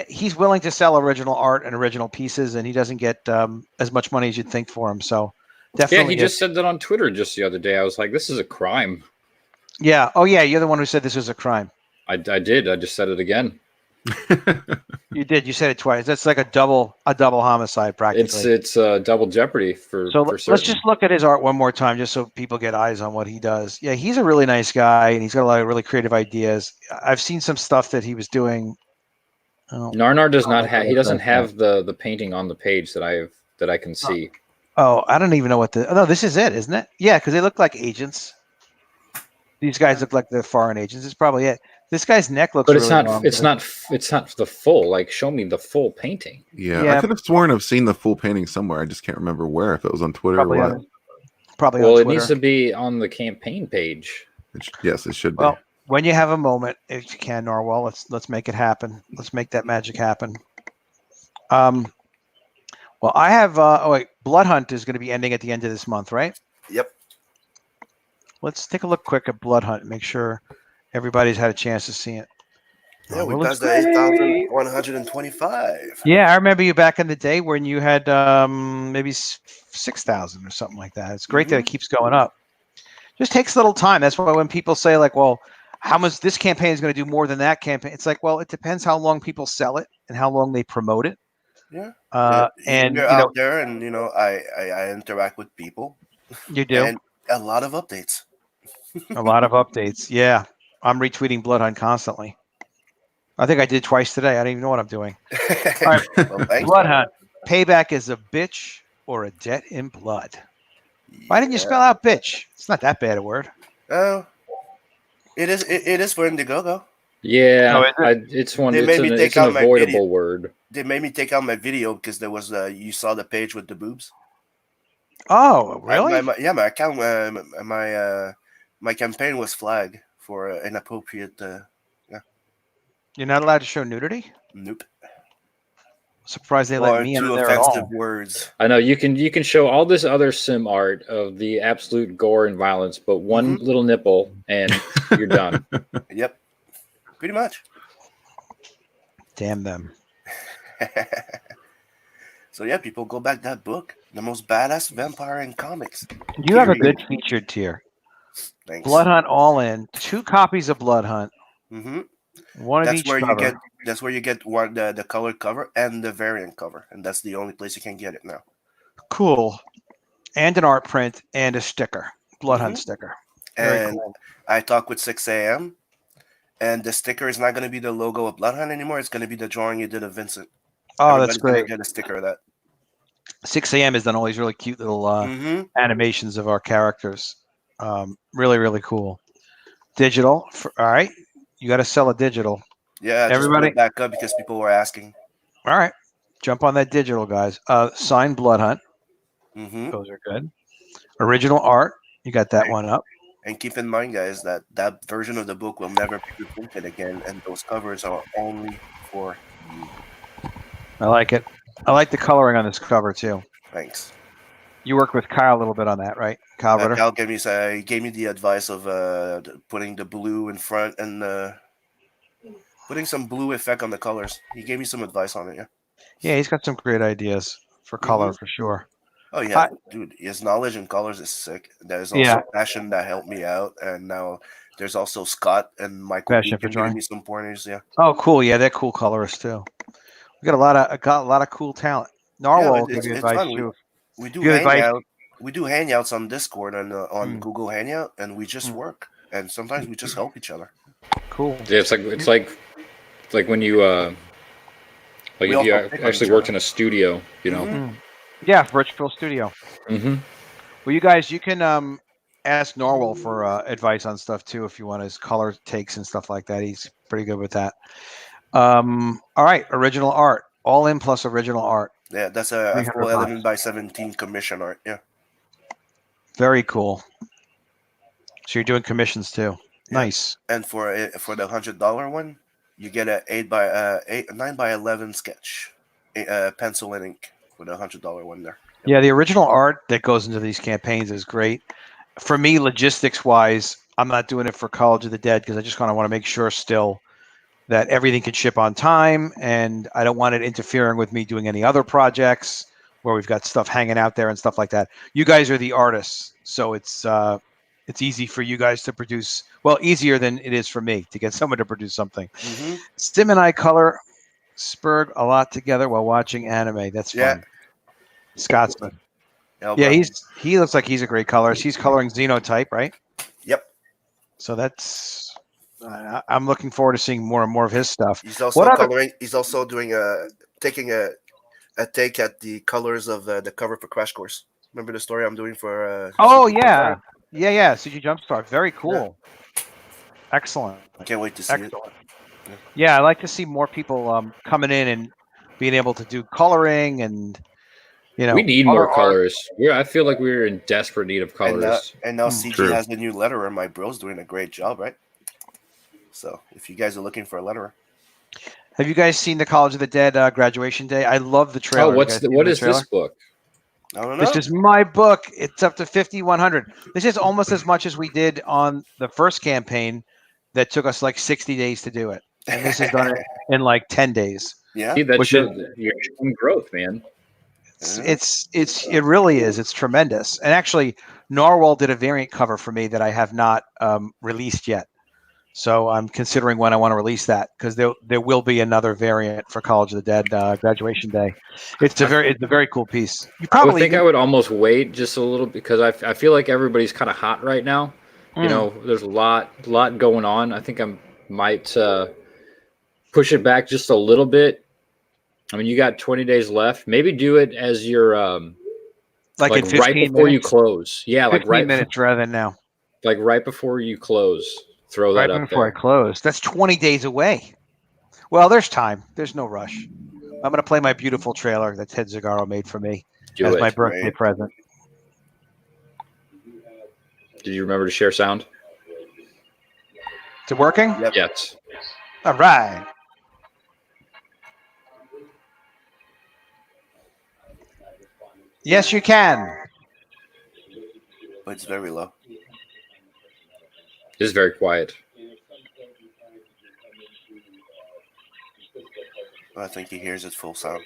he's willing to sell original art and original pieces, and he doesn't get as much money as you'd think for him. So definitely. Yeah, he just said that on Twitter just the other day. I was like, this is a crime. Yeah. Oh, yeah. You're the one who said this was a crime. I did. I just said it again. You did. You said it twice. That's like a double homicide practically. It's double jeopardy for let's just look at his art one more time, just so people get eyes on what he does. Yeah, he's a really nice guy, and he's got a lot of really creative ideas. I've seen some stuff that he was doing. Narnar does not have. He doesn't have the painting on the page that I can see. Oh, I don't even know what no, this is it, isn't it? Yeah, because they look like agents. These guys look like they're foreign agents. It's probably it. This guy's neck looks. But it's really not. long, it's not. It's not the full. Like, show me the full painting. Yeah, I could have sworn I've seen the full painting somewhere. I just can't remember where. If it was on Twitter probably or what. Probably. Well, on it Twitter. needs to be on the campaign page. Yes, it should be. Well, when you have a moment, if you can, Narwhal, let's make it happen. Let's make that magic happen. Well, I have. Blood Hunt is going to be ending at the end of this month, right? Yep. Let's take a look quick at Blood Hunt and make sure everybody's had a chance to see it. Yeah, we passed the 8,125. Yeah, I remember you back in the day when you had maybe 6,000 or something like that. It's great that it keeps going up. Just takes a little time. That's why when people say like, well, how much this campaign is going to do more than that campaign? It's like, well, it depends how long people sell it and how long they promote it. Yeah. And you're out there, and I interact with people. You do. And a lot of updates. A lot of updates. Yeah, I'm retweeting Blood Hunt constantly. I think I did twice today. I don't even know what I'm doing. All right. Well, Blood Hunt. Payback is a bitch or a debt in blood. Why didn't you spell out bitch? It's not that bad a word. Oh, it is. It is for Indiegogo. Yeah, it's one. It's an avoidable word. They made me take out my video because there was you saw the page with the boobs. Oh, really? My account, my campaign was flagged for inappropriate. You're not allowed to show nudity? Nope. Surprised they let me in there at all. Words. I know you can show all this other sim art of the absolute gore and violence, but one little nipple and you're done. Yep. Pretty much. Damn them. So yeah, people, go back that book. The most badass vampire in comics. You have a good featured tier. Thanks. Blood Hunt all in. 2 copies of Blood Hunt. Mm-hmm. One of each cover. That's where you get one the colored cover and the variant cover, and that's the only place you can get it now. Cool. And an art print and a sticker. Blood Hunt sticker. Very And cool. I talked with 6 a.m. and the sticker is not going to be the logo of Blood Hunt anymore. It's going to be the drawing you did of Vincent. Oh, that's great. Get a sticker of that. 6 a.m. has done all these really cute little animations of our characters. Really, really cool. Digital. All right. You got to sell a digital. Yeah, everybody just put it back up because people were asking. All right. Jump on that digital, guys. Signed Blood Hunt. Mm-hmm. Those are good. Original art. You got that one up. And keep in mind, guys, that version of the book will never be reprinted again, and those covers are only for you. I like it. I like the coloring on this cover, too. Thanks. You worked with Kyle a little bit on that, right? Kyle Ritter? Cal gave me the advice of putting the blue in front and putting some blue effect on the colors. He gave me some advice on it. Yeah. Yeah, he's got some great ideas for color for sure. Oh yeah, dude, his knowledge in colors is sick. There's also Passion that helped me out, and now there's also Scott and Michael Passion Beacon giving me some pointers. Yeah. Oh, cool. Yeah, they're cool colorists too. We got a lot of cool talent. Narwhal give you advice too. We do hangouts on Discord and on Google Hangout, and we just work, and sometimes we just help each other. Cool. Yeah, it's like when you if you actually worked in a studio, you know. Mm-hmm. Yeah, virtual studio. Mm-hmm. Well, you guys, you can ask Narwhal for advice on stuff too if you want his color takes and stuff like that. He's pretty good with that. All right, original art, all in plus original art. Yeah, that's a full 11x17 commission art. Yeah. Very cool. So you're doing commissions too. Yeah. Nice. And for the $100 one, you get a 9x11 sketch, pencil and ink for the $100 one there. Yeah, the original art that goes into these campaigns is great. For me, logistics wise, I'm not doing it for College of the Dead because I just kind of want to make sure still that everything can ship on time, and I don't want it interfering with me doing any other projects where we've got stuff hanging out there and stuff like that. You guys are the artists, so it's easy for you guys to produce. Well, easier than it is for me to get someone to produce something. Mm-hmm. Stim and I color Spurg a lot together while watching anime. That's fun. Scotsman. Yeah, he looks like he's a great colorist. He's coloring Xenotype, right? Yep. So that's I'm looking forward to seeing more and more of his stuff. He's also coloring. He's also doing taking a take at the colors of the cover for Crash Course. Remember the story I'm doing for? Yeah. CG Jumpstart. Very cool. Yeah. Excellent. I can't wait to see it. Yeah, I like to see more people coming in and being able to do coloring and. We need more colorists. I feel like we're in desperate need of colorists. And now CG has the new letterer. My bro's doing a great job, right? So if you guys are looking for a letterer. Have you guys seen the College of the Dead graduation day? I love the trailer. Oh, what is this book? I don't know. This is my book. It's up to 5,100. This is almost as much as we did on the first campaign that took us like 60 days to do it. And this is done in like 10 days. Yeah. See, that shows you're showing growth, man. It really is. It's tremendous. And actually, Narwhal did a variant cover for me that I have not released yet. So I'm considering when I want to release that because there will be another variant for College of the Dead graduation day. It's a very cool piece. I would almost wait just a little because I feel like everybody's kind of hot right now. You know, there's a lot going on. I think I might push it back just a little bit. I mean, you got 20 days left. Maybe do it as your like in 15 right before minutes? You close. Yeah, like 15 minutes rather than now. Like right before you close. Throw that up before I close. That's 20 days away. Well, there's time. There's no rush. I'm going to play my beautiful trailer that Ted Zagaro made for me as my birthday present. Did you remember to share sound? Is it working? Yep. Yes. All right. Yes, you can. But it's very low. It is very quiet. I think he hears its full sound.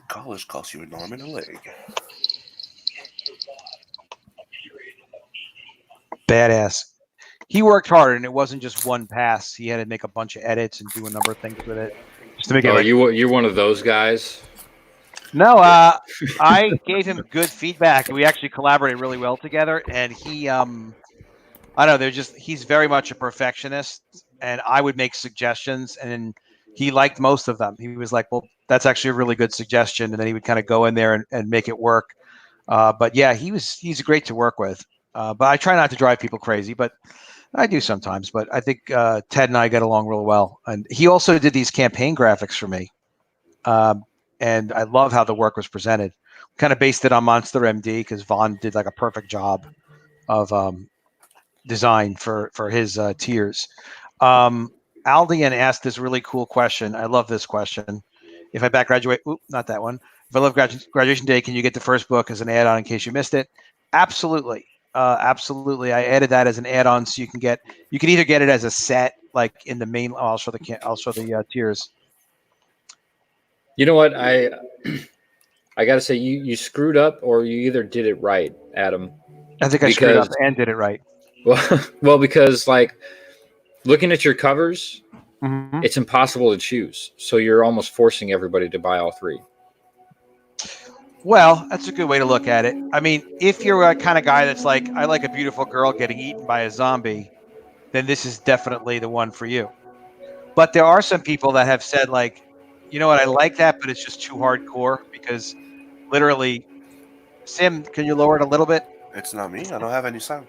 College costs you an arm and a leg. Badass. He worked hard, and it wasn't just one pass. He had to make a bunch of edits and do a number of things with it just to make it. You're one of those guys. No, I gave him good feedback. We actually collaborated really well together, and he, I don't know, he's very much a perfectionist, and I would make suggestions, and he liked most of them. He was like, well, that's actually a really good suggestion. And then he would kind of go in there and make it work. But yeah, he's great to work with. But I try not to drive people crazy, but I do sometimes. But I think Ted and I get along real well. And he also did these campaign graphics for me. And I love how the work was presented. Kind of based it on Monster MD because Vaughn did like a perfect job of design for his tiers. Aldian asked this really cool question. I love this question. If I back graduate, not that one. If I love graduation day, can you get the first book as an add-on in case you missed it? Absolutely. Absolutely. I added that as an add-on so you can either get it as a set, like in the main. I'll show the tiers. You know what? I got to say you screwed up, or you either did it right, Adam. I think I screwed up and did it right. Well, because like looking at your covers, it's impossible to choose. So you're almost forcing everybody to buy all three. Well, that's a good way to look at it. I mean, if you're a kind of guy that's like, I like a beautiful girl getting eaten by a zombie, then this is definitely the one for you. But there are some people that have said like, you know what, I like that, but it's just too hardcore because literally, Sim, can you lower it a little bit? It's not me. I don't have any sound.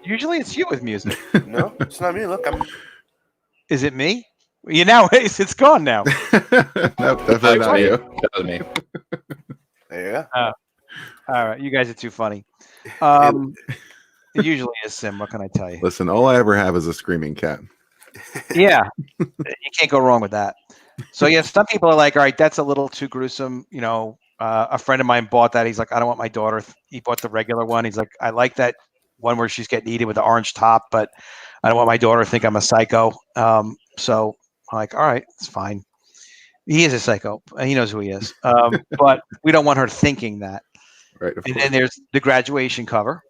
Usually it's you with music. No, it's not me. Look, Is it me? It's gone now. Nope, definitely not you. That was me. there you go. All right, you guys are too funny. It usually is Sim. What can I tell you? Listen, all I ever have is a screaming cat. Yeah, you can't go wrong with that. So yeah, some people are like, all right, that's a little too gruesome. A friend of mine bought that. He's like, I don't want my daughter. He bought the regular one. He's like, I like that one where she's getting eaten with the orange top, but I don't want my daughter to think I'm a psycho. So I'm like, all right, it's fine. He is a psycho. He knows who he is. But we don't want her thinking that. Right. And then there's the graduation cover,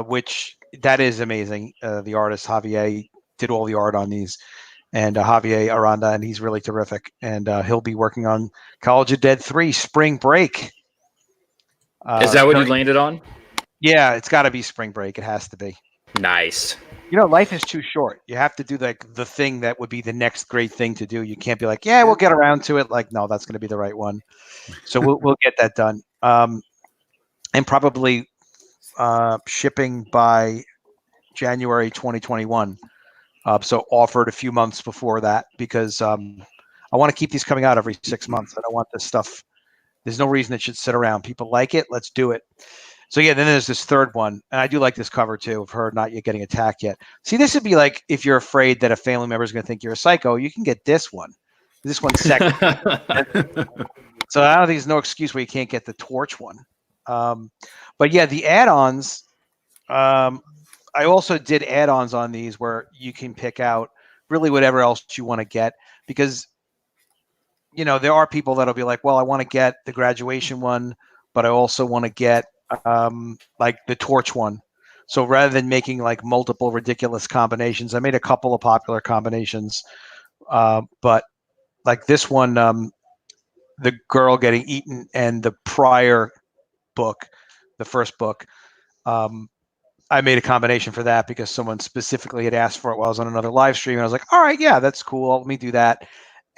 which that is amazing. The artist Javier did all the art on these, and Javier Aranda, and he's really terrific. And he'll be working on College of Dead 3 Spring Break. Is that what you landed on? Yeah, it's got to be Spring Break. It has to be. Nice. Life is too short. You have to do like the thing that would be the next great thing to do. You can't be like, yeah, we'll get around to it. Like, no, that's going to be the right one. So we'll get that done. And probably shipping by January 2021. So offered a few months before that because I want to keep these coming out every 6 months. I don't want this stuff. There's no reason it should sit around. People like it. Let's do it. So yeah, then there's this third one, and I do like this cover too of her not yet getting attacked yet. See, this would be like if you're afraid that a family member is going to think you're a psycho, you can get this one. This one's second. So I don't think there's no excuse where you can't get the torch one. But yeah, the add-ons. I also did add-ons on these where you can pick out really whatever else you want to get because there are people that'll be like, well, I want to get the graduation one, but I also want to get like the torch one. So rather than making like multiple ridiculous combinations, I made a couple of popular combinations. But like this one, the girl getting eaten and the prior book, the first book, I made a combination for that because someone specifically had asked for it while I was on another live stream. And I was like, all right, yeah, that's cool. Let me do that.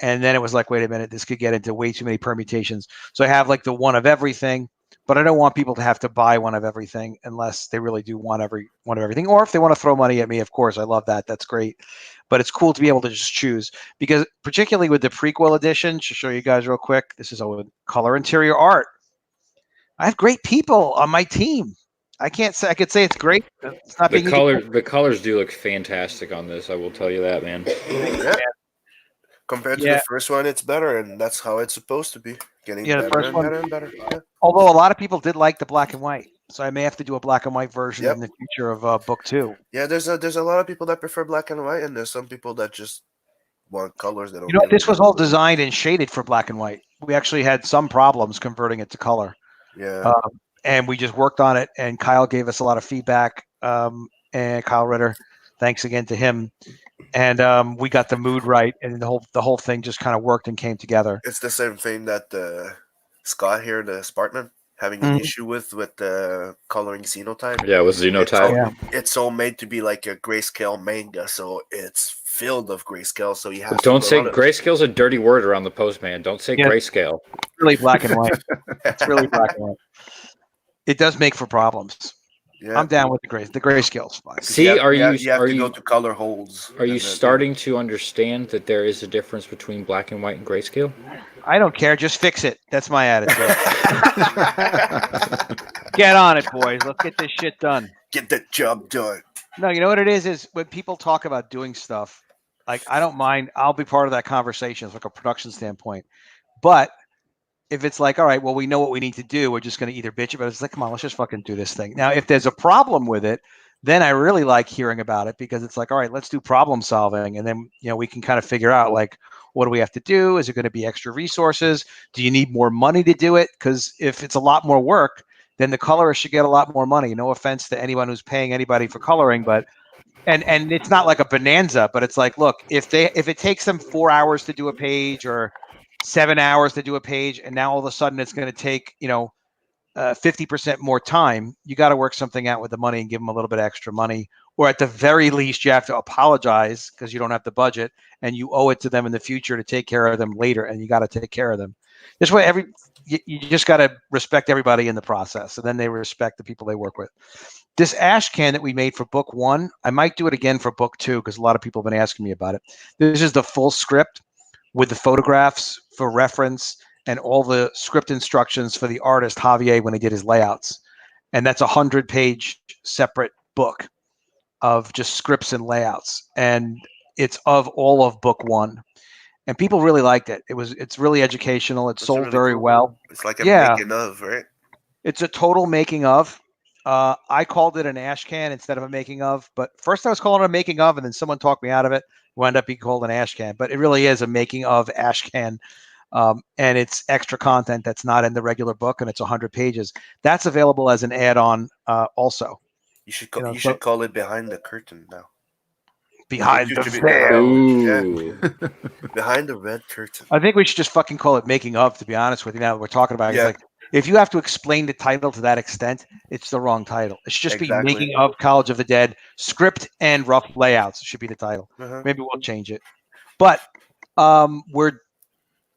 And then it was like, wait a minute, this could get into way too many permutations. So I have like the one of everything, but I don't want people to have to buy one of everything unless they really do want one of everything. Or if they want to throw money at me, of course, I love that. That's great. But it's cool to be able to just choose because particularly with the prequel edition, to show you guys real quick, this is a color interior art. I have great people on my team. I could say it's great. It's not the colors do look fantastic on this. I will tell you that, man. Yeah. Compared to the first one, it's better, and that's how it's supposed to be. Getting better and better and better. Yeah. Although a lot of people did like the black and white, so I may have to do a black and white version in the future of book 2. Yeah, there's a lot of people that prefer black and white, and there's some people that just want colors. That this was all designed and shaded for black and white. We actually had some problems converting it to color. Yeah. And we just worked on it, and Kyle gave us a lot of feedback. And Kyle Ritter, thanks again to him. And we got the mood right, and the whole thing just kind of worked and came together. It's the same thing that Scott here, the Spartan, having an issue with coloring Xenotype. Yeah, with Xenotype. It's all made to be like a grayscale manga, so it's filled of grayscale, so you have. But don't say grayscale's a dirty word around the post, man. Don't say grayscale. It's really black and white. It's really black and white. It does make for problems. Yeah. I'm down with the grayscale's fine. See, you have to go to color holds. Are you starting to understand that there is a difference between black and white and grayscale? I don't care. Just fix it. That's my attitude. Get on it, boys. Let's get this shit done. Get the job done. No, you know what it is when people talk about doing stuff, like I don't mind. I'll be part of that conversation from a production standpoint. But if it's like, all right, well, we know what we need to do, we're just going to either bitch about it. It's like, come on, let's just fucking do this thing. Now, if there's a problem with it, then I really like hearing about it because it's like, all right, let's do problem solving. And then, we can kind of figure out like, what do we have to do? Is it going to be extra resources? Do you need more money to do it? Because if it's a lot more work, then the colorist should get a lot more money. No offense to anyone who's paying anybody for coloring, but and it's not like a bonanza, but it's like, look, if it takes them 4 hours to do a page or 7 hours to do a page, and now all of a sudden it's going to take 50% more time, you got to work something out with the money and give them a little bit extra money, or at the very least you have to apologize because you don't have the budget and you owe it to them in the future to take care of them later, and you got to take care of them. This way, you just got to respect everybody in the process, and then they respect the people they work with. This ash can that we made for book 1, I might do it again for book 2 because a lot of people have been asking me about it. This is the full script with the photographs for reference and all the script instructions for the artist Javier when he did his layouts. And that's 100-page separate book of just scripts and layouts. And it's of all of book 1. And people really liked it. It's really educational. It's sold really very cool. Well. It's like a making of, right? It's a total making of. I called it an ash can instead of a making of, but first I was calling it a making of, and then someone talked me out of it. Wound up being called an ash can, but it really is a making of ash can. And it's extra content that's not in the regular book, and it's 100 pages. That's available as an add-on also. You should should call it Behind the Curtain now. Behind the veil. Yeah. Behind the red curtain. I think we should just fucking call it making of, to be honest with you. Now that we're talking about it, it's like, if you have to explain the title to that extent, it's the wrong title. It should just be Making of College of the Dead, script and rough layouts should be the title. Maybe we'll change it. But I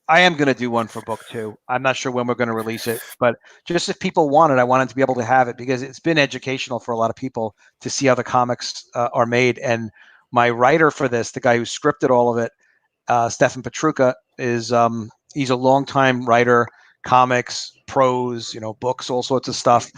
am going to do one for book 2. I'm not sure when we're going to release it, but just if people want it, I wanted to be able to have it because it's been educational for a lot of people to see how the comics are made. And my writer for this, the guy who scripted all of it, Stefan Petruka, is he's a longtime writer, comics, prose, books, all sorts of stuff.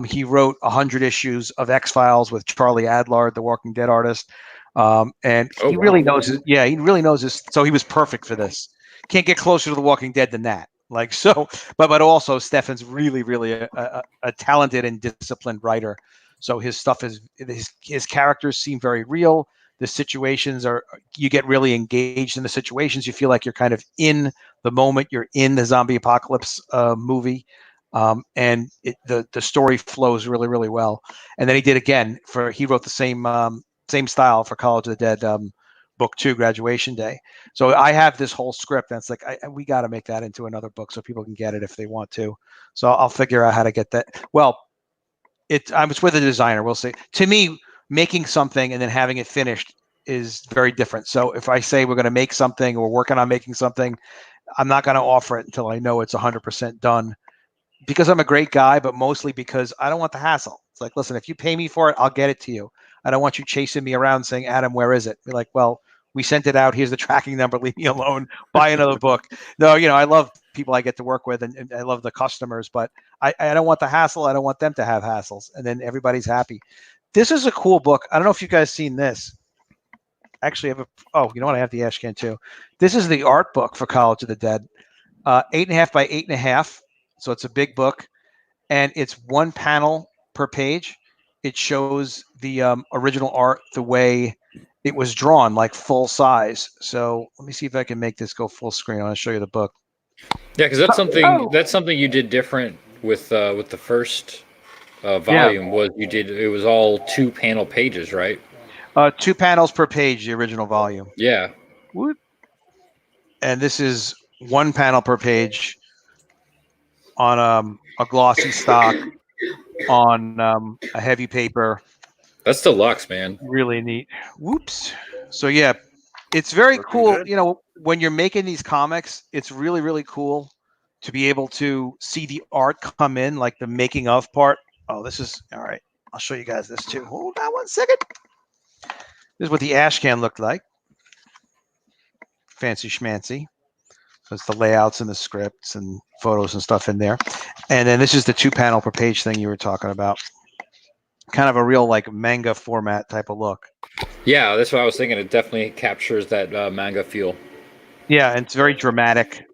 He wrote 100 issues of X-Files with Charlie Adlard, the Walking Dead artist. And he really knows he really knows this. So he was perfect for this. Can't get closer to the Walking Dead than that. But also Stefan's really, really a talented and disciplined writer. So his stuff his characters seem very real. The situations you get really engaged in the situations. You feel like you're kind of in the moment. You're in the zombie apocalypse movie. And the story flows really, really well. And then he did again he wrote the same style for College of the Dead book 2, Graduation Day. So I have this whole script and it's like, we got to make that into another book so people can get it if they want to. So I'll figure out how to get that. Well, I was with a designer. We'll see. To me, making something and then having it finished is very different. So if I say we're going to make something or we're working on making something, I'm not going to offer it until I know it's 100% done, because I'm a great guy, but mostly because I don't want the hassle. It's like, listen, if you pay me for it, I'll get it to you. I don't want you chasing me around saying, Adam, where is it? Be like, well, we sent it out. Here's the tracking number. Leave me alone. Buy another book. No, I love people I get to work with and I love the customers, but I don't want the hassle. I don't want them to have hassles. And then everybody's happy. This is a cool book. I don't know if you guys seen this. Actually, I have you know what? I have the ash can too. This is the art book for College of the Dead. 8.5 by 8.5. So it's a big book and it's one panel per page. It shows the original art the way it was drawn, like full size. So let me see if I can make this go full screen. I want to show you the book. Yeah, because that's something you did different with the first volume. It was all 2-panel pages, right? 2 panels per page, the original volume. Yeah. And this is 1 panel per page on a glossy stock on a heavy paper. That's deluxe, man. Really neat. Whoops. So yeah, it's very Looking cool. good. You know, when you're making these comics, it's really, really cool to be able to see the art come in, like the making of part. Oh, this is all right. I'll show you guys this too. Hold on 1 second. This is what the ash can looked like. Fancy schmancy. So it's the layouts and the scripts and photos and stuff in there. And then this is the 2-panel per page thing you were talking about. Kind of a real like manga format type of look. Yeah, that's what I was thinking. It definitely captures that manga feel. Yeah, and it's very dramatic.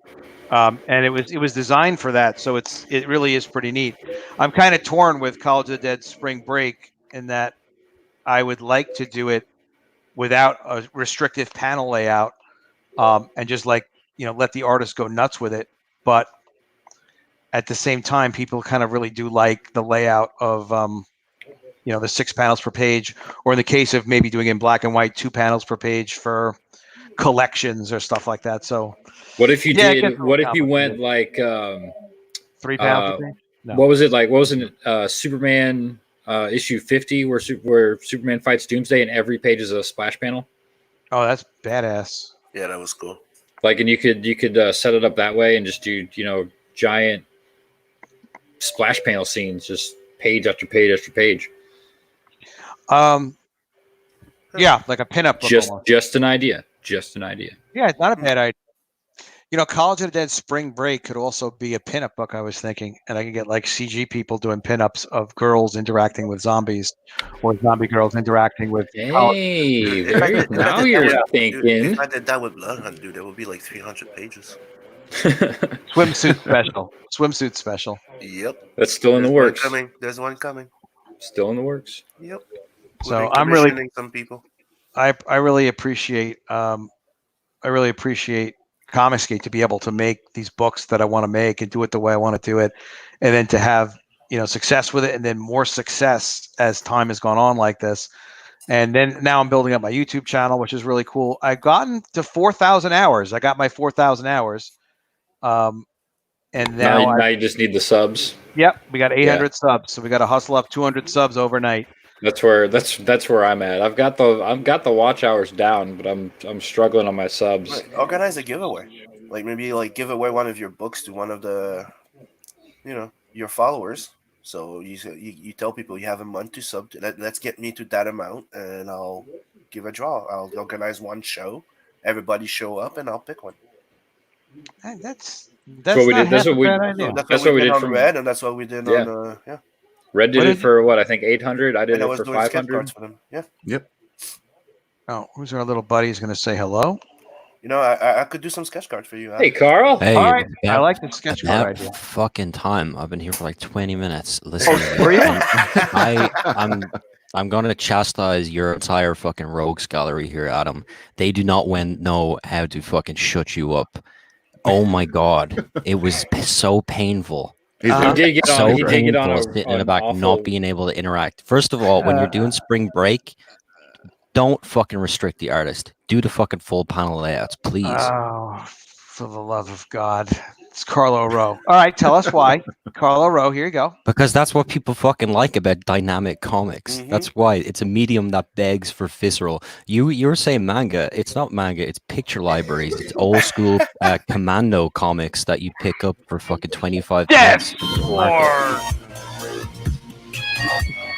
And it was designed for that, so it really is pretty neat. I'm kind of torn with College of the Dead Spring Break in that I would like to do it without a restrictive panel layout, and just like let the artist go nuts with it. But at the same time, people kind of really do like the layout of the 6 panels per page, or in the case of maybe doing it in black and white, 2 panels per page for collections or stuff like that. So what if you did? What if you went like 3 panels per page? No. What was it like? What was it? Superman issue 50, where Superman fights Doomsday, and every page is a splash panel. Oh, that's badass. Yeah, that was cool. Like, and you could set it up that way and just do giant splash panel scenes, just page after page after page. Yeah, like a pinup book. Just an idea. Just an idea. Yeah, it's not a bad idea. College of the Dead Spring Break could also be a pinup book, I was thinking. And I could get like CG people doing pinups of girls interacting with zombies, or zombie girls interacting with. Hey, now you're thinking. Dude, if I did that with Blood Hunt, dude, it would be like 300 pages. Swimsuit special. Yep. That's still in the works. There's one coming. Still in the works. Yep. So I'm really some people. I really appreciate Comicsgate to be able to make these books that I want to make and do it the way I want to do it, and then to have success with it, and then more success as time has gone on like this. And then now I'm building up my YouTube channel, which is really cool. I've gotten to 4,000 hours. I got my 4,000 hours. And now you just need the subs. Yep, we got 800 subs, so we got to hustle up 200 subs overnight. That's where I'm at. I've got the watch hours down, but I'm struggling on my subs. Right. Organize a giveaway, like maybe like give away one of your books to one of the, your followers. So you tell people you have a month to sub. Let's get me to that amount, and I'll give a draw. I'll organize one show. Everybody show up, and I'll pick one. That's what we did. That's what we did on Red, and that's what we did on Red did it for what? I think 800. I did it for 500. For them. Yeah. Yep. Oh, who's our little buddy? Who's going to say hello? I could do some sketch cards for you. Hey, Carl. Hey, all right. I like the sketch card idea. Fucking time. I've been here for like 20 minutes. Listen, I'm going to chastise your entire fucking rogues gallery here, Adam. They do not know how to fucking shut you up. Oh my god, it was so painful. He did get on. He did get on sitting in the back, not being able to interact. First of all, when you're doing Spring Break, don't fucking restrict the artist. Do the fucking full panel layouts, please. Oh, for the love of God. It's Carlo Rowe. All right, tell us why. Carlo Rowe, here you go. Because that's what people fucking like about dynamic comics. Mm-hmm. That's why it's a medium that begs for visceral. You're saying manga. It's not manga. It's picture libraries. It's old school commando comics that you pick up for fucking 25 cents.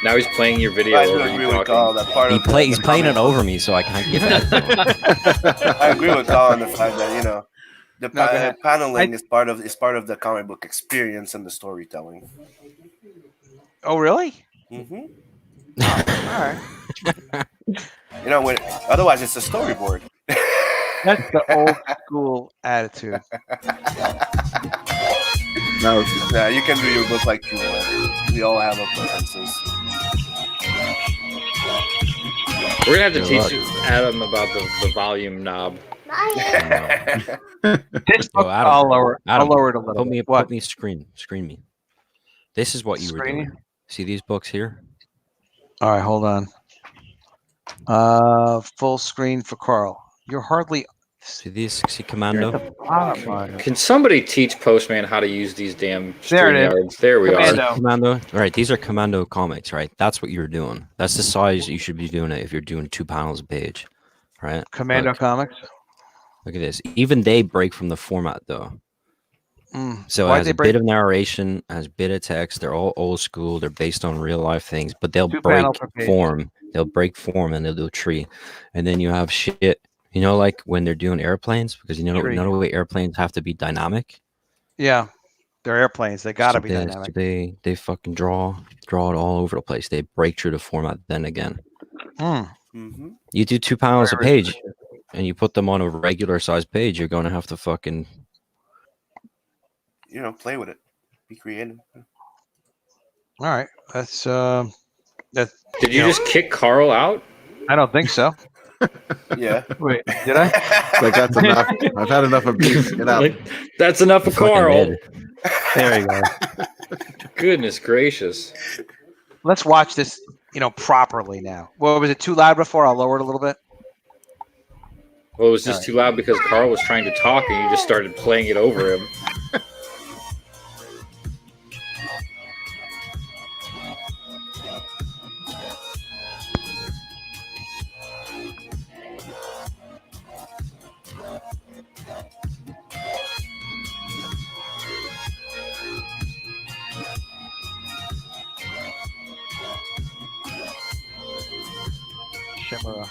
Now he's playing your video. I agree with Carl. That part he's playing it over me, so I can't get that. I agree with Carl on the fact that the paneling is part of the comic book experience and the storytelling. Oh, really? Mm-hmm. All right. Otherwise it's a storyboard. That's the old school attitude. No, you can do your book like you want. We all have a preferences. We're gonna have to teach Adam about the volume knob. This book, I'll lower it a little bit. Put me screen me. This is what you were doing. See these books here? All right, hold on. Full screen for Carl. You're hardly. See Commando? Can somebody teach Postman how to use these damn StreamYards? There we Commando. are. Commando. All right, these are Commando comics, right? That's what you're doing. That's the size you should be doing it if you're doing 2 panels a page. right? Commando Look, Comics. look at this. Even they break from the format though. So it Why'd has they a break? bit of narration, has a bit of text. They're all old school. They're based on real life things, but they'll 2 break panels per page. form. They'll break form and they'll do a tree. And then you have shit, you know, like when they're doing airplanes, because you know Tree. the way airplanes have to be dynamic. Yeah, they're airplanes. They gotta So be they, dynamic. so they fucking draw it all over the place. They break through the format then again. Mm-hmm. You do 2 panels a page and you put them on a regular size page, you're going to have to fucking, You know, play with it. Be creative. All right, that's Did you just kick Carl out? I don't think so. Yeah. Wait, did I? Like that's enough. I've had enough abuse. Get out. Like, that's enough of fucking Carl. did. There you go. Goodness gracious. Let's watch this, properly now. Well, was it too loud before? I'll lower it a little bit. Well, it was just too loud because Carl was trying to talk and you just started playing it over him. Shimura.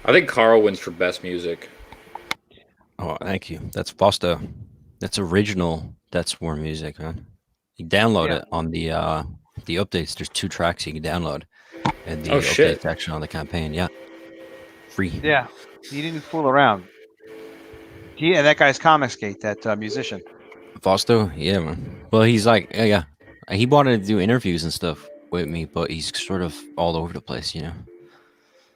I think Carl wins for best music. Oh, thank you. That's Foster. That's original. That's War music, man. You download it on the updates. There's 2 tracks you can download, and the update section on the campaign. Yeah, free. Yeah, he didn't fool around. Yeah, that guy's Comicsgate, that musician. Foster, yeah, man. Well, he's like, yeah. He wanted to do interviews and stuff with me, but he's sort of all over the place, you know.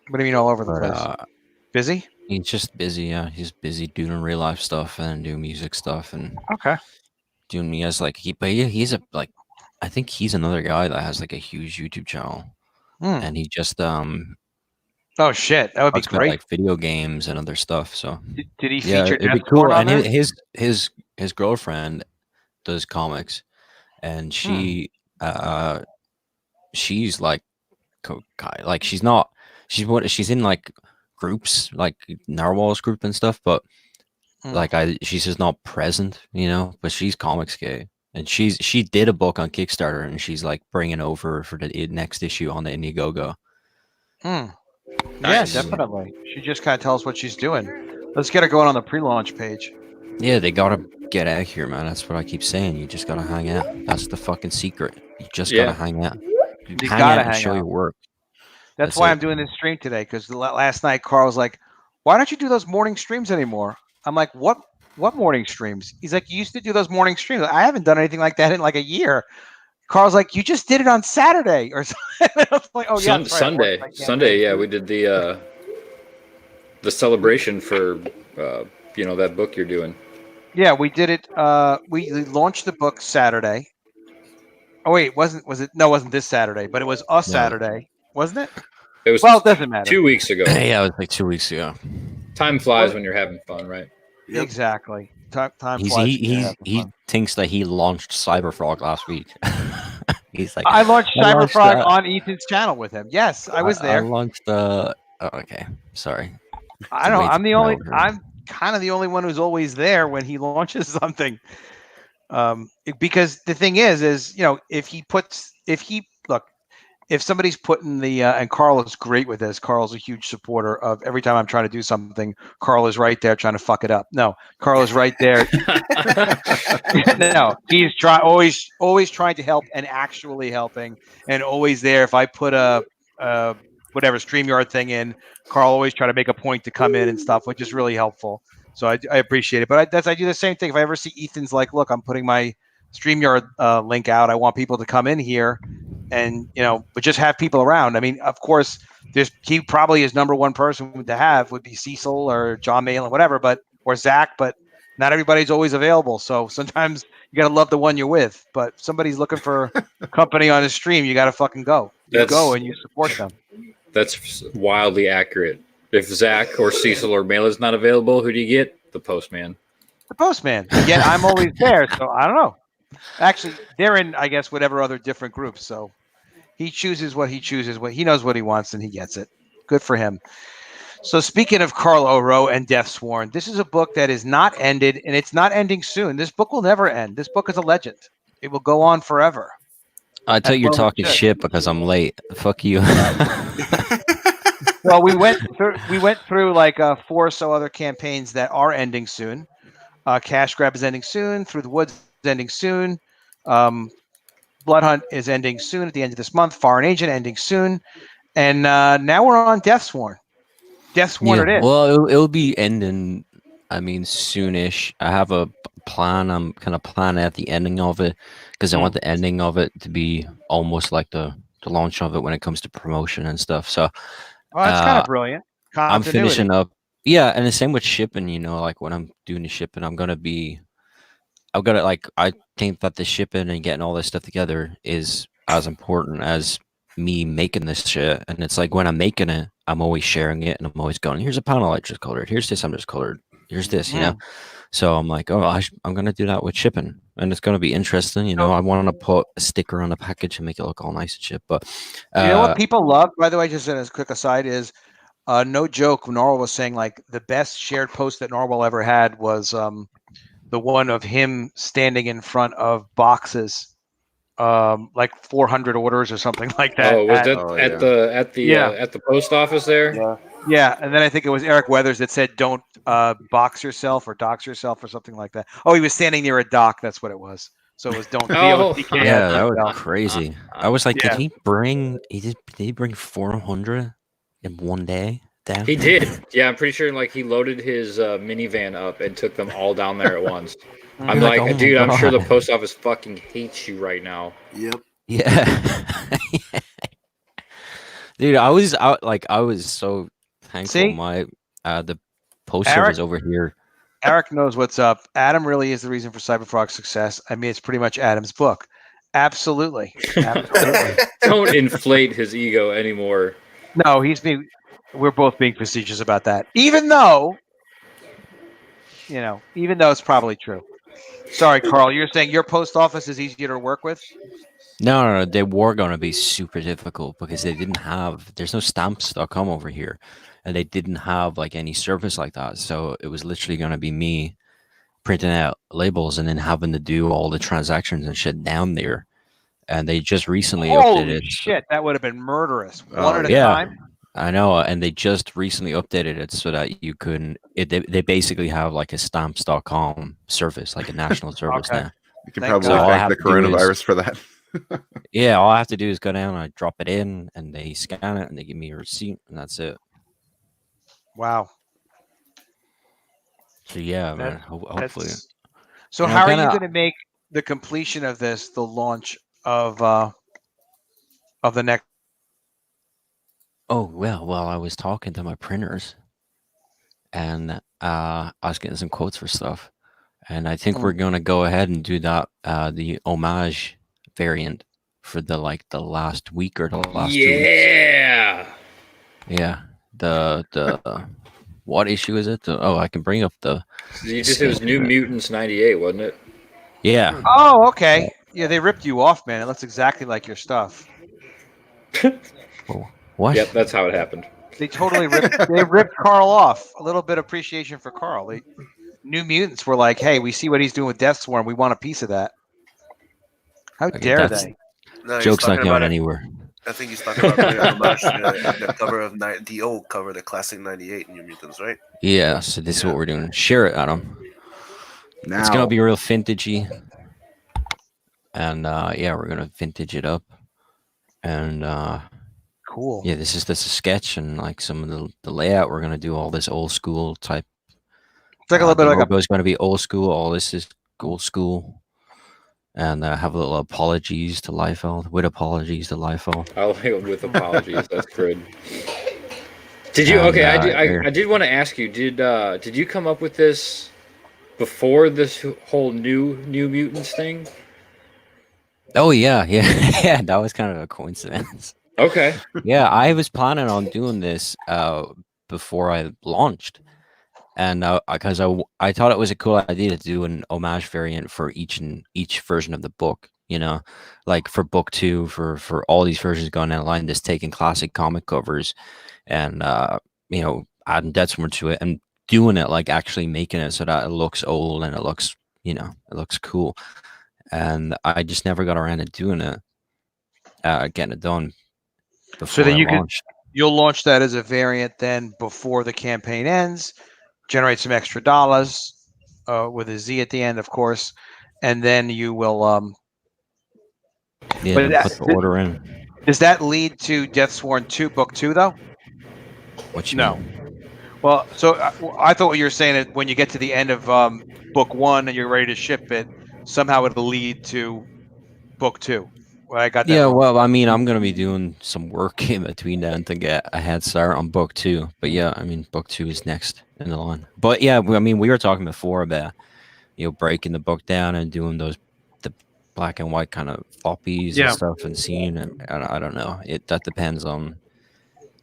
What do you mean all over the place? Busy? He's just busy, yeah. He's busy doing real life stuff and doing music stuff and doing me as like he's a like I think he's another guy that has like a huge YouTube channel. And he just oh shit, that would be great. Like video games and other stuff. So did he feature it'd be cool. And his girlfriend does comics, and she's like she's in like groups like Narwhal's group and stuff, but she's just not present, you know. But she's Comicsgate, and she did a book on Kickstarter, and she's like bringing over for the next issue on the Indiegogo. Yeah, definitely. She just kind of tells us what she's doing. Let's get her going on the pre-launch page. Yeah, they gotta get out here, man. That's what I keep saying. You just gotta hang out. That's the fucking secret. You just gotta hang out. You gotta hang show out. your work. That's why I'm doing this stream today, because last night Carl was like, "Why don't you do those morning streams anymore?" I'm like, "What morning streams?" He's like, "You used to do those morning streams." I haven't done anything like that in like a year. Carl's like, "You just did it on Saturday or something." I was like, "Oh yeah, Sunday. Yeah, we did the celebration for that book you're doing. Yeah, we did it. We launched the book Saturday. Oh wait, wasn't this Saturday, but it was Saturday, wasn't it? It was. Well, it doesn't matter. 2 weeks ago. Yeah, it was like 2 weeks ago. Time flies when you're having fun, right? Yep. Exactly. Time flies. He thinks that he launched Cyberfrog last week. He's like, I launched Cyberfrog on Ethan's channel with him. Yes, I was there. I launched the. Oh, okay, sorry. I don't know. I'm kind of the only one who's always there when he launches something. Because the thing is if somebody's putting the and Carl is great with this. Carl's a huge supporter of every time I'm trying to do something. Carl is right there trying to fuck it up. No, Carl is right there. No, he's always trying to help and actually helping, and always there. If I put a whatever StreamYard thing in, Carl always try to make a point to come in and stuff, which is really helpful. So I appreciate it. But I do the same thing. If I ever see Ethan's like, look, I'm putting my StreamYard link out. I want people to come in here and, but just have people around. I mean, of course, he probably is number one person to have would be Cecil or John Malin, whatever, or Zach. But Not everybody's always available, so sometimes you gotta love the one you're with. But if somebody's looking for company on a stream, you gotta fucking go. You go and you support them. That's wildly accurate. If Zach or Cecil or Mela's not available, who do you get? The postman. The postman. Yet I'm always there, so I don't know. Actually, they're in, I guess, whatever other different groups. So he chooses what he chooses. What he knows what he wants, and he gets it. Good for him. So speaking of Karl Oro and Deathsworn, this is a book that is not ended, and it's not ending soon. This book will never end. This book is a legend. It will go on forever. I tell you, you're talking shit because I'm late. Fuck you. Well, we went through like 4 or so other campaigns that are ending soon. Cash Grab is ending soon. Through the Woods is ending soon. Blood Hunt is ending soon at the end of this month. Foreign Agent ending soon, and now we're on Deathsworn. Deathsworn it is. Well, it'll be ending. I mean, soonish. I have a plan. I'm kind of planning at the ending of it because I want the ending of it to be almost like the launch of it when it comes to promotion and stuff. So, that's kind of brilliant. I'm finishing up. Yeah, and the same with shipping. You know, like when I'm doing the shipping, I think that the shipping and getting all this stuff together is as important as me making this shit. And it's like when I'm making it, I'm always sharing it, and I'm always going, here's a panel I just colored. Here's this I'm just colored. Here's this, you know. So I'm like, I'm gonna do that with shipping, and it's gonna be interesting. You know, I want to put a sticker on the package and make it look all nice and shit. But you know what people love, by the way, just as a quick aside, is no joke. Norwell was saying like the best shared post that Norwell ever had was the one of him standing in front of boxes. Like 400 orders or something like that. Oh, was that at the post office there? Yeah, and then I think it was Eric Weathers that said, "Don't box yourself or dox yourself" or something like that. Oh, he was standing near a dock. That's what it was. So it was "Don't feel." Yeah, that was crazy. I was like, did he bring 400 in one day? Damn. He did. Yeah, I'm pretty sure. Like he loaded his minivan up and took them all down there at once. I'm like, oh dude, I'm sure the post office fucking hates you right now. Yep. Yeah. Dude, I was so thankful. The post service over here. Eric knows what's up. Adam really is the reason for Cyberfrog's success. I mean, it's pretty much Adam's book. Absolutely. Don't inflate his ego anymore. No, we're both being facetious about that. Even though it's probably true. Sorry, Karl. You're saying your post office is easier to work with? No. They were going to be super difficult because there's no stamps.com over here, and they didn't have like any service like that. So it was literally going to be me printing out labels and then having to do all the transactions and shit down there. And they just recently updated. Holy shit, that would have been murderous. One at a time. I know, and they just recently updated it so that you couldn't. They basically have like a stamps.com service, like a national service now. You can probably thank the coronavirus for that. Yeah, all I have to do is go down, I drop it in, and they scan it, and they give me a receipt, and that's it. Wow. So yeah, man. Hopefully. So how are you going to make the completion of this the launch of the next? Oh, well, I was talking to my printers, and I was getting some quotes for stuff, and I think we're going to go ahead and do that, the homage variant for the last week or the last 2 weeks. Yeah. The what issue is it? I can bring up the. It was New Mutants 98, wasn't it? Yeah. Oh, okay. Yeah, they ripped you off, man. It looks exactly like your stuff. What? Yep, that's how it happened. They totally ripped Karl off. A little bit of appreciation for Karl. New Mutants were like, hey, we see what he's doing with Deathsworn. We want a piece of that. How dare they? No, joke's not going anywhere. I think he's talking about the cover of the old cover, the classic 98 New Mutants, right? Yeah, so this is what we're doing. Share it, Adam. Now. It's going to be real vintagey. And we're going to vintage it up. And cool. Yeah, this is a sketch and like some of the layout. We're going to do all this old school type. It's like a little bit like it's going to be old school. All this is old school. And have a little apologies to Liefeld. With apologies to Liefeld. I'll with apologies. That's good. Did you? Okay, I did want to ask you. Did you come up with this before this whole New Mutants thing? Oh yeah. Yeah. That was kind of a coincidence. Okay. Yeah, I was planning on doing this before I launched, and because I thought it was a cool idea to do an homage variant for each version of the book. You know, like for book 2, for all these versions going down the line, just taking classic comic covers and adding Deathsworn to it and doing it, like actually making it so that it looks old and it looks cool. And I just never got around to doing it, getting it done before So then I launched. you'll launch that as a variant then before the campaign ends, generate some extra dollars with a Z at the end, of course, and then you will Yeah, but put the order in. does that lead to Deathsworn 2 book 2 though? What you No. mean? Well, so I thought what you were saying is when you get to the end of book 1 and you're ready to ship it, somehow it'll lead to book 2. Well, I got that. Yeah, wrong. well, I mean, I'm gonna be doing some work in between then to get a head start on book 2. But yeah, I mean, book 2 is next in the line. But yeah, I mean, we were talking before about breaking the book down and doing the black and white kind of floppies and stuff and seeing, and I don't know. That depends on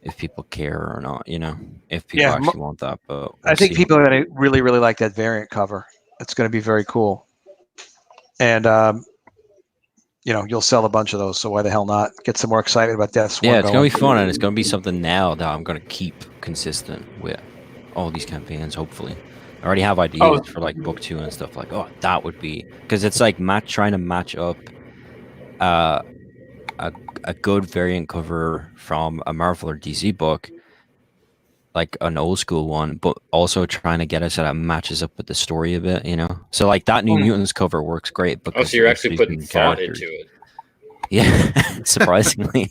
if people care or not. If people actually want that. But I think people are gonna really, really like that variant cover. It's gonna be very cool, and you'll sell a bunch of those. So why the hell not? Get some more excited about Deathsworn. Yeah, it's gonna be fun, and it's gonna be something now that I'm gonna keep consistent with all these campaigns. Hopefully, I already have ideas for like book 2 and stuff. Like, that would be, because it's like trying to match up a good variant cover from a Marvel or DC book, like an old school one, but also trying to get us so that matches up with the story a bit, So like that New Mutants cover works great because so you're actually putting thought into it. Yeah, surprisingly.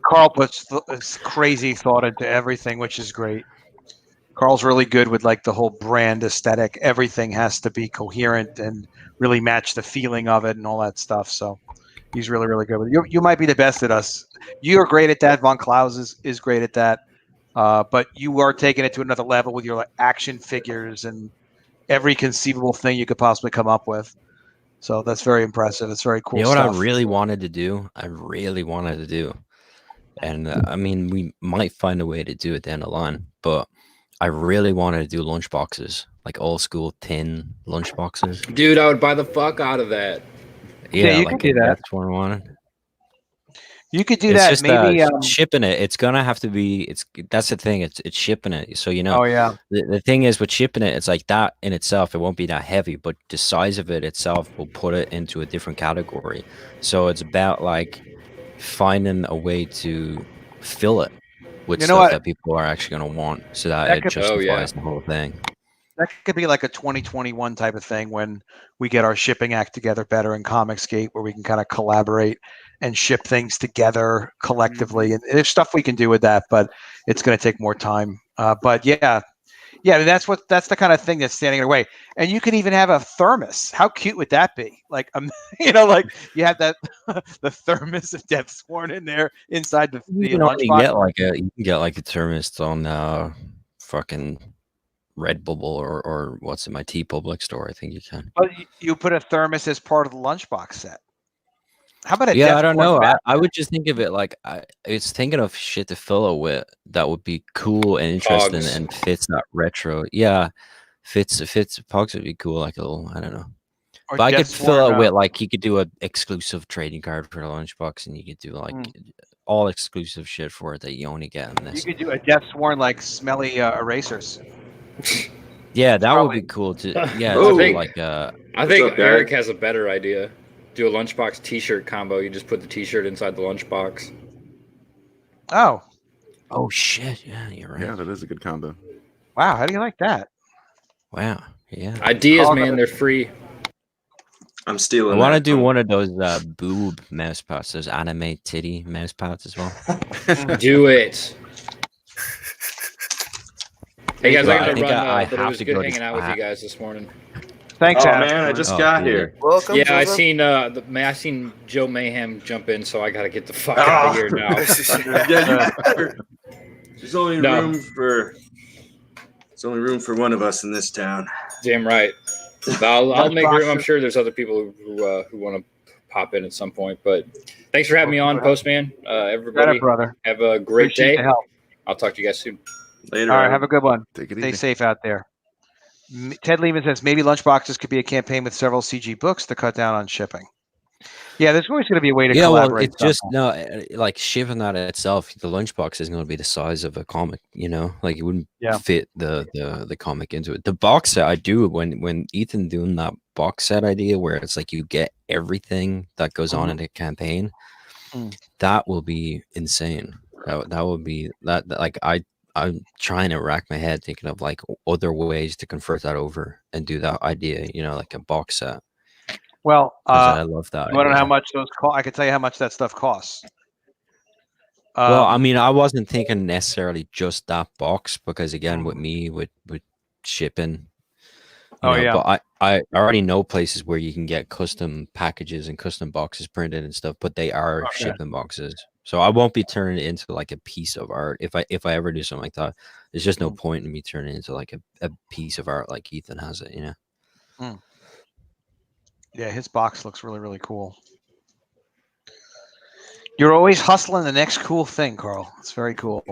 Carl puts crazy thought into everything, which is great. Carl's really good with like the whole brand aesthetic. Everything has to be coherent and really match the feeling of it and all that stuff. So he's really, really good with it. You might be the best at us. You're great at that. Von Klaus is great at that. But you are taking it to another level with your action figures and every conceivable thing you could possibly come up with. So that's very impressive. It's very cool. You know what stuff. I really wanted to do? And I mean, we might find a way to do it down the line, but I really wanted to do lunchboxes, like old school tin lunchboxes. Dude, I would buy the fuck out of that. Yeah, you could do that. That's what I wanted. You could do It's that. just, Maybe shipping it. It's gonna have to be. That's the thing. It's shipping it. So Oh yeah. the thing is with shipping it, it's like that in itself. It won't be that heavy, but the size of it itself will put it into a different category. So it's about like finding a way to fill it with stuff that people are actually gonna want, so that it justifies the whole thing. That could be like a 2021 type of thing when we get our shipping act together better in Comicsgate, where we can kind of collaborate and ship things together collectively. And there's stuff we can do with that, but it's going to take more time. But yeah, I mean, that's the kind of thing that's standing in the way. And you can even have a thermos. How cute would that be? Like, like you have that the thermos of Deathsworn in there inside the lunchbox. You can get like a thermos on fucking Redbubble or what's in my TeePublic store. I think you can. But you put a thermos as part of the lunchbox set. How about a I don't know. I would just think of it like it's thinking of shit to fill it with that would be cool and interesting and fits that retro. Yeah, fits. Pogs would be cool, like a little. I don't know. But I could fill it with like you could do an exclusive trading card for the lunchbox, and you could do like all exclusive shit for it that you only get in this. You could do a Deathsworn like smelly erasers. Yeah, that would be cool too. Yeah, I think Eric has a better idea. Do a lunchbox T-shirt combo. You just put the T-shirt inside the lunchbox. Oh shit! Yeah, you're right. Yeah, that is a good combo. Wow, how do you like that? Wow, yeah. Ideas, man, they're free. I'm stealing. I want to do one of those boob mouse pads, those anime titty mouse pads as well. Do it. Hey guys, I gotta run. But it was good hanging out with you guys this morning. Thanks, Adam. Man, I just got here. Welcome. Yeah, I seen Joe Mayhem jump in, so I gotta get the fuck out of here now. There's only room for one of us in this town. Damn right. I'll make room. I'm sure there's other people who want to pop in at some point. But thanks for having me on, Postman. Everybody, brother. Have a great Appreciate day. the help. I'll talk to you guys soon. Later. All right, have a good one. Take it Stay easy. safe out there. Ted Lehman says maybe Lunchboxes could be a campaign with several CG books to cut down on shipping. Yeah, there's always going to be a way to collaborate. Well, it's just like shipping that itself. The lunchbox isn't going to be the size of a comic, like it wouldn't fit the comic into it. The box set I do when Ethan doing that box set idea where it's like you get everything that goes on in a campaign, that will be insane. That will be that like I'm trying to rack my head thinking of like other ways to convert that over and do that idea, like a box set. Well, I love that. You want to know how much those cost? I can tell you how much that stuff costs. Well, I mean, I wasn't thinking necessarily just that box because again, with me with shipping, but I already know places where you can get custom packages and custom boxes printed and stuff, but they are shipping boxes. So I won't be turning it into like a piece of art. If I ever do something like that, there's just no point in me turning it into like a piece of art like Ethan has it, Yeah, his box looks really, really cool. You're always hustling the next cool thing, Carl. It's very cool.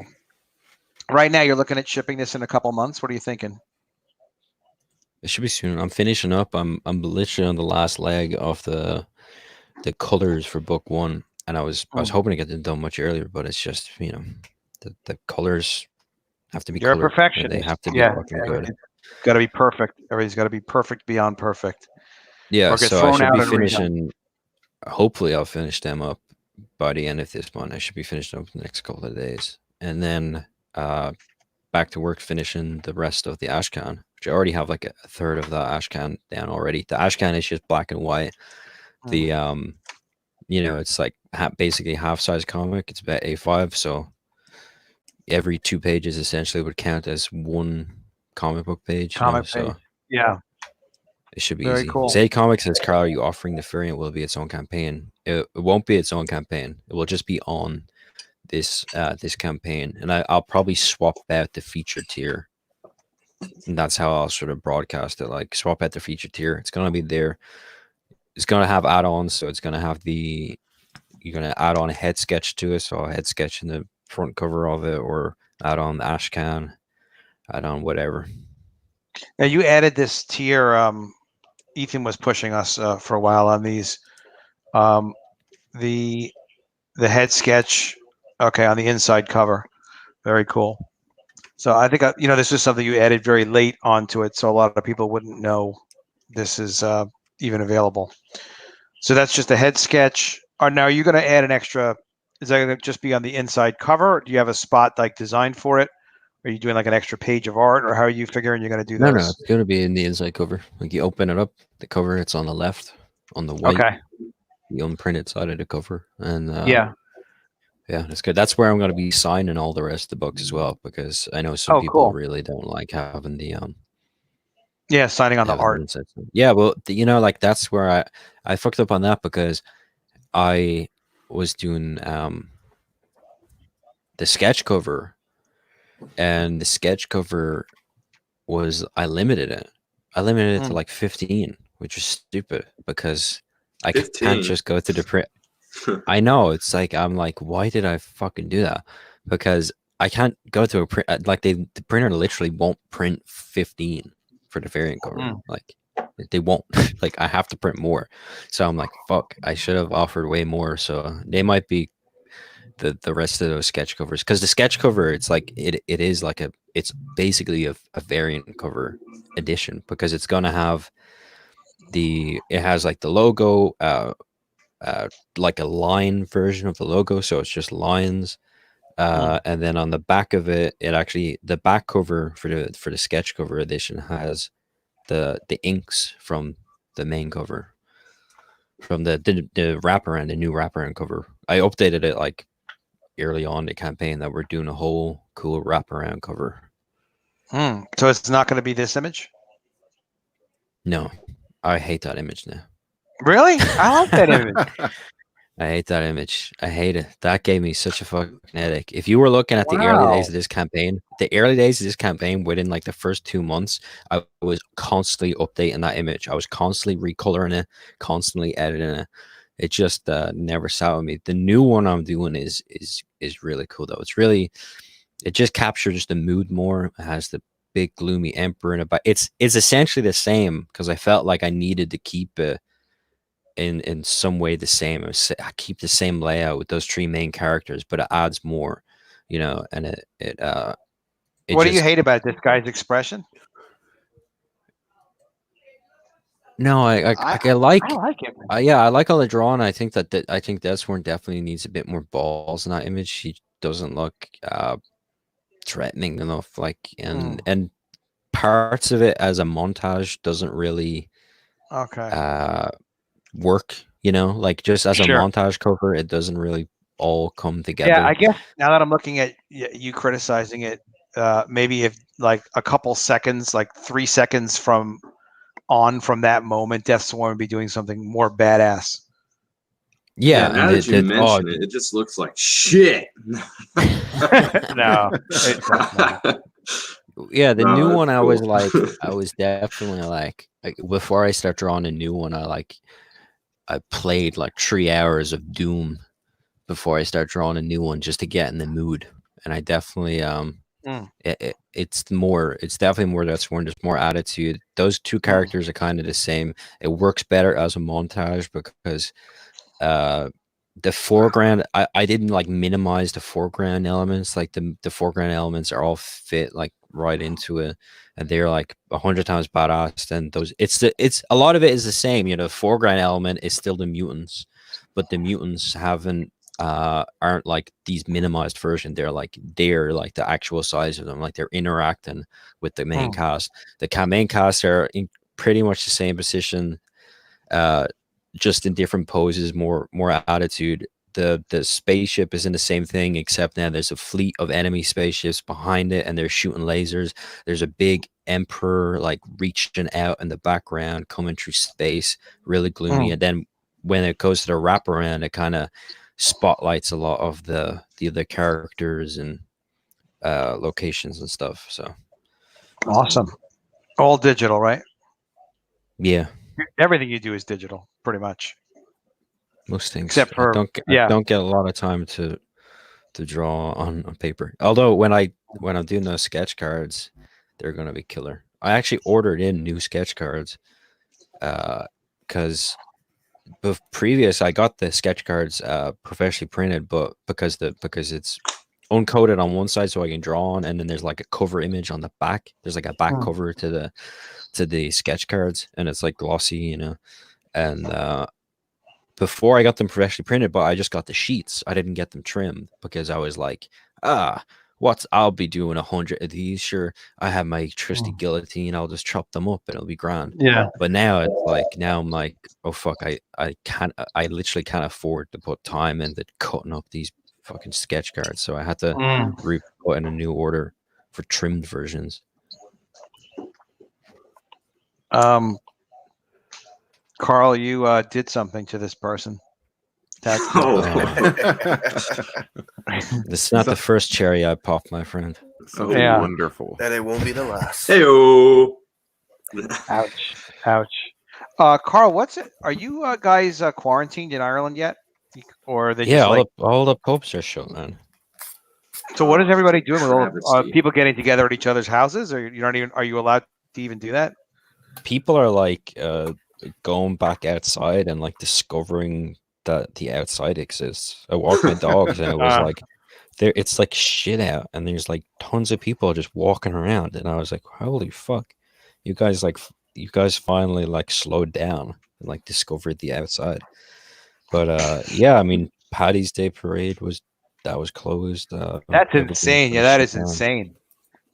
Right now, you're looking at shipping this in a couple months. What are you thinking? It should be soon. I'm finishing up. I'm literally on the last leg of the colors for book 1, and I was hoping to get them done much earlier, but it's just the colors have to be. You're a perfectionist. They have to be fucking good. Got to be perfect. Everybody's got to be perfect beyond perfect. Yeah, so I should be finishing. Hopefully, I'll finish them up by the end of this month. I should be finished up in the next couple of days, and then back to work finishing the rest of the Ashcan, which I already have like a third of the Ashcan down already. The Ashcan is just black and white. The it's like basically half-size comic. It's about A5, so every 2 pages essentially would count as one comic book page. So yeah. It should be very easy. cool. Say Comics says, Carl, are you offering the variant will be its own campaign? It won't be its own campaign. It will just be on this campaign. And I'll probably swap out the feature tier. And that's how I'll sort of broadcast it. Like swap out the feature tier. It's gonna be there. It's gonna have add-ons, so it's gonna have you're gonna add on a head sketch to it. So a head sketch in the front cover of it, or add on the Ashcan, add on whatever. Now you added this tier. Ethan was pushing us for a while on these. The head sketch, okay, on the inside cover, very cool. So I think this is something you added very late onto it, so a lot of people wouldn't know this is even available. So that's just a head sketch. Or now, are you going to add an extra? Is that going to just be on the inside cover? Or do you have a spot like designed for it? Are you doing like an extra page of art, or how are you figuring you're going to do that? No, it's going to be in the inside cover. Like you open it up, the cover, it's on the left, on the white, the unprinted side of the cover, and yeah, that's good. That's where I'm going to be signing all the rest of the books as well, because I know some people really don't like having the signing on the art. Yeah, well, like that's where I fucked up on that because I was doing the sketch cover. And the sketch cover I limited it. I limited it to like 15, which is stupid because I 15. can't just go to the print. I know, it's like, I'm like, why did I fucking do that? Because I can't go to a print, like the printer literally won't print 15 for the variant cover. Like they won't, like I have to print more. So I'm like, fuck, I should have offered way more. So they might be the rest of those sketch covers, because the sketch cover, it's like it is like it's basically a variant cover edition, because it's gonna have it has like the logo, like a line version of the logo, so it's just lines, and then on the back of it, the back cover for the sketch cover edition has the inks from the main cover, from the wraparound, the new wraparound cover. I updated it like early on the campaign that we're doing a whole cool wraparound cover. So it's not going to be this image? No, I hate that image now. Really? I like that image. I hate that image. I hate it. That gave me such a fucking headache. If you were looking at the early days of this campaign, within like the first 2 months, I was constantly updating that image. I was constantly recoloring it, constantly editing it. It just never sat with me. The new one I'm doing is really cool though. It just captures the mood more. It has the big gloomy emperor in it, but it's essentially the same because I felt like I needed to keep it in some way the same. I keep the same layout with those 3 main characters, but it adds more, and it what do you hate about this guy's expression? No, I like him. Yeah, I like all the drawing. I think Deathsworn definitely needs a bit more balls in that image. He doesn't look threatening enough, and parts of it as a montage doesn't really work, like just as a montage cover, it doesn't really all come together. Yeah, I guess now that I'm looking at you criticizing it, maybe if like a couple seconds, like 3 seconds from that moment, Deathsworn would be doing something more badass. Yeah, now that you mention it, it just looks like shit. No. Yeah, the new one, cool. I was definitely like before I start drawing a new one, I played like 3 hours of Doom before I start drawing a new one just to get in the mood. And I definitely it's definitely more Deathsworn, just more attitude. Those 2 characters are kind of the same. It works better as a montage because the foreground, I didn't like minimize the foreground elements. Like the foreground elements are all fit like right into it, and they're like 100 times badass than those. It's a lot of it is the same. The foreground element is still the mutants, but the mutants aren't like these minimized version. They're like the actual size of them. Like they're interacting with the main cast. The main cast are in pretty much the same position, just in different poses, more attitude. The spaceship is in the same thing, except now there's a fleet of enemy spaceships behind it, and they're shooting lasers. There's a big emperor like reaching out in the background, coming through space, really gloomy. And then when it goes to the wraparound, it kind of spotlights a lot of the other characters and locations and stuff. So awesome. All digital, right? Yeah. Everything you do is digital, pretty much. Most things, except for I don't get a lot of time to draw on paper. Although when I'm doing those sketch cards, they're gonna be killer. I actually ordered in new sketch cards, because previous I got the sketch cards professionally printed, but because it's uncoded on one side so I can draw on, and then there's like a cover image on the back. There's like a back cover to the sketch cards, and it's like glossy, and before I got them professionally printed, but I just got the sheets. I didn't get them trimmed because I was like, I'll be doing 100 of these. Sure, I have my trusty guillotine. I'll just chop them up and it'll be grand. Yeah. But now I'm like, oh fuck, I literally can't afford to put time into cutting up these fucking sketch cards. So I had to put in a new order for trimmed versions. Carl, you did something to this person. That's It's not the first cherry I popped, my friend. Something wonderful. And it won't be the last. Hey-o. Ouch. Carl, what's it? Are you guys quarantined in Ireland yet? Or they all the pubs are shut, man. So what is everybody doing with all people getting together at each other's houses? Or are you allowed to even do that? People are like going back outside and like discovering that the outside exists. I walked my dogs and it was like it's like shit out, and there's like tons of people just walking around, and I was like, holy fuck, you guys finally like slowed down and like discovered the outside. But I mean, Paddy's Day parade was closed. That's insane. Yeah, that is insane.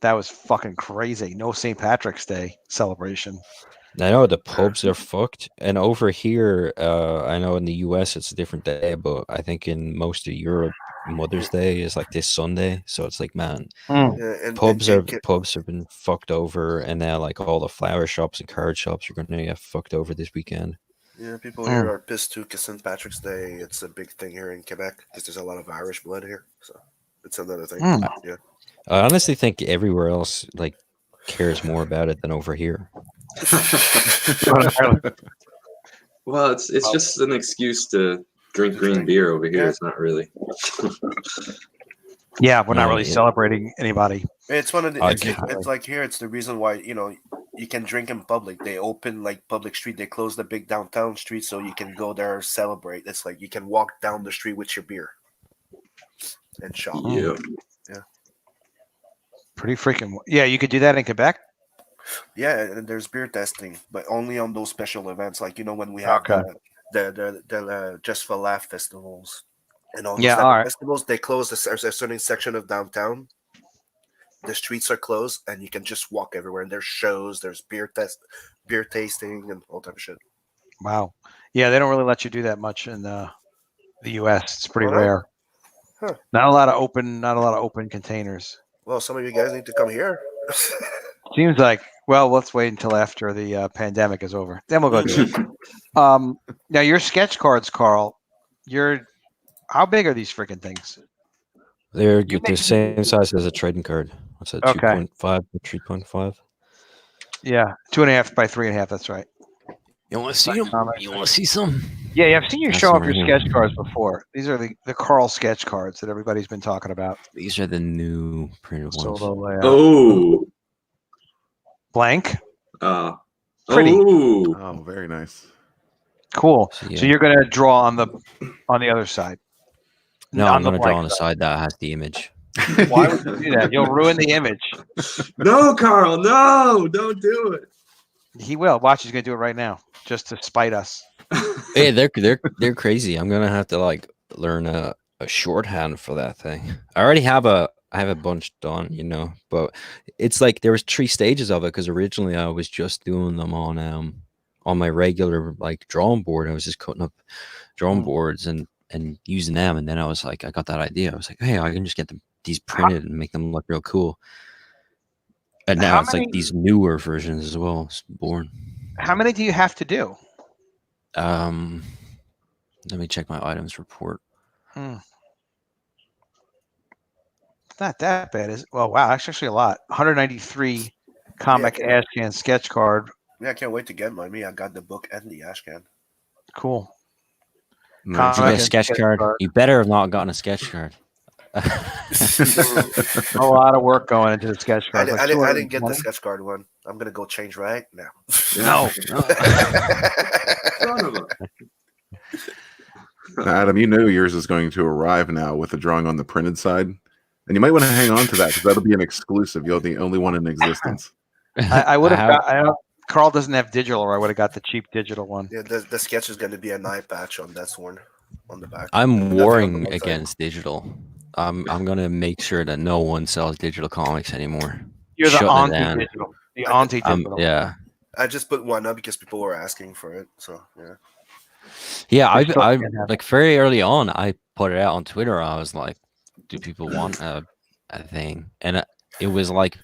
That was fucking crazy. No St. Patrick's Day celebration. I know the pubs are fucked, and over here, I know in the US it's a different day, but I think in most of Europe, Mother's Day is like this Sunday. So it's like, man, pubs have been fucked over, and now like all the flower shops and card shops are going to get fucked over this weekend. Yeah, people here are pissed too because St. Patrick's Day, it's a big thing here in Quebec because there's a lot of Irish blood here. So it's another thing. Yeah. I honestly think everywhere else like cares more about it than over here. Well, it's just an excuse to drink green beer over here. Yeah. It's not really. Yeah, we're not really celebrating anybody. It's one of the. It's like here. It's the reason why you can drink in public. They open like public street. They close the big downtown street so you can go there celebrate. It's like you can walk down the street with your beer and shop. Yeah. Pretty freaking. Yeah, you could do that in Quebec. Yeah, and there's beer testing, but only on those special events, like when we have the Just for Laugh festivals and all those type of festivals. They close a certain section of downtown. The streets are closed, and you can just walk everywhere. And there's shows, there's beer tasting, and all type of shit. Wow. Yeah, they don't really let you do that much in the U.S. It's pretty rare. Huh. Not a lot of open containers. Well, some of you guys need to come here. Seems like. Well, let's wait until after the pandemic is over. Then we'll go do it. Now, your sketch cards, Carl. How big are these freaking things? They're the same size as a trading card. What's that? 2.5 to 3.5. Yeah, 2.5 by 3.5. That's right. You want to see them? You want to see some? Yeah, I've seen you show off your sketch cards before. These are the Carl sketch cards that everybody's been talking about. These are the new printed ones. Solo layout. Oh. Blank. Pretty. Oh, very nice. Cool. So you're gonna draw on the other side. No, I'm gonna draw on the side that has the image. Why would you do that? You'll ruin the image. No, Carl. No, don't do it. He will. Watch. He's gonna do it right now, just to spite us. Hey, they're crazy. I'm gonna have to like learn a shorthand for that thing. I already have a bunch done, but it's like there was 3 stages of it because originally I was just doing them on my regular like drawing board. I was just cutting up drawing boards and using them, and then I was like, I got that idea. I was like, hey, I can just get these printed and make them look real cool. And now it's like these newer versions as well. It's born. How many do you have to do? Let me check my items report. Not that bad, is it? Well, wow, that's actually a lot. 193 comic Ashcan sketch card. Yeah, I can't wait to get mine. I got the book and the Ashcan. Cool. Nice. You get a sketch card. You better have not gotten a sketch card. A lot of work going into the sketch card. I didn't get the sketch card one. I'm gonna go change right now. No. Adam, yours is going to arrive now with a drawing on the printed side. And you might want to hang on to that because that'll be an exclusive. You're the only one in existence. I would have got. Carl doesn't have digital, or I would have got the cheap digital one. Yeah, the sketch is going to be an eye patch on that one on the back. I'm warring against digital. I'm going to make sure that no one sells digital comics anymore. You're the anti-digital. The anti-digital. Yeah. I just put one up because people were asking for it. So yeah. Yeah, I like very early on. I put it out on Twitter. I was like, do people want a thing? And it was like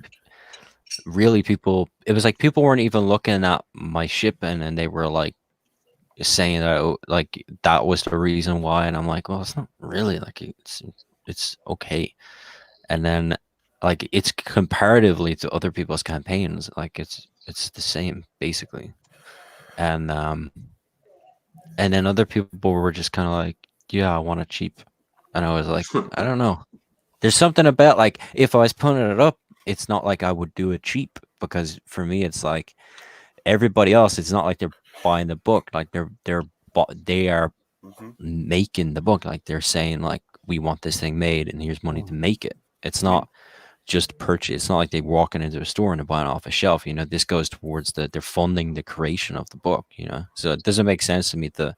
really people weren't even looking at my shipping, and they were like saying that like that was the reason why. And I'm like, well, it's not really, like it's okay. And then like it's comparatively to other people's campaigns, like it's the same basically. And then other people were just kind of like, yeah, I want it cheap. And I was like, I don't know. There's something about like if I was putting it up, it's not like I would do it cheap, because for me it's like everybody else, it's not like they're buying the book, like they are making the book, like they're saying like, we want this thing made and here's money to make it. It's not just purchase. It's not like they're walking into a store and they're buying off a shelf. This goes towards they're funding the creation of the book. So it doesn't make sense to me to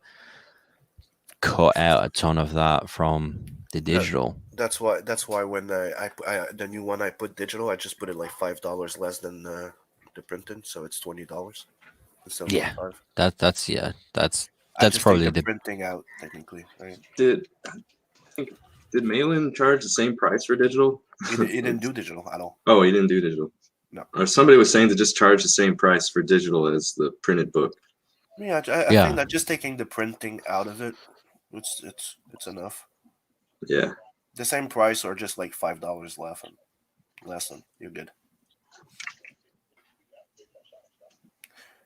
cut out a ton of that from the digital. That's why when I the new one I put digital, I just put it like $5 less than the printing, so it's $20. Yeah, that's probably the printing out technically. Right? Did Malin charge the same price for digital? He didn't do digital at all. Oh, he didn't do digital. No. Or somebody was saying to just charge the same price for digital as the printed book. Yeah, I think that just taking the printing out of it, it's enough. Yeah. The same price or just like $5 less, and you're good.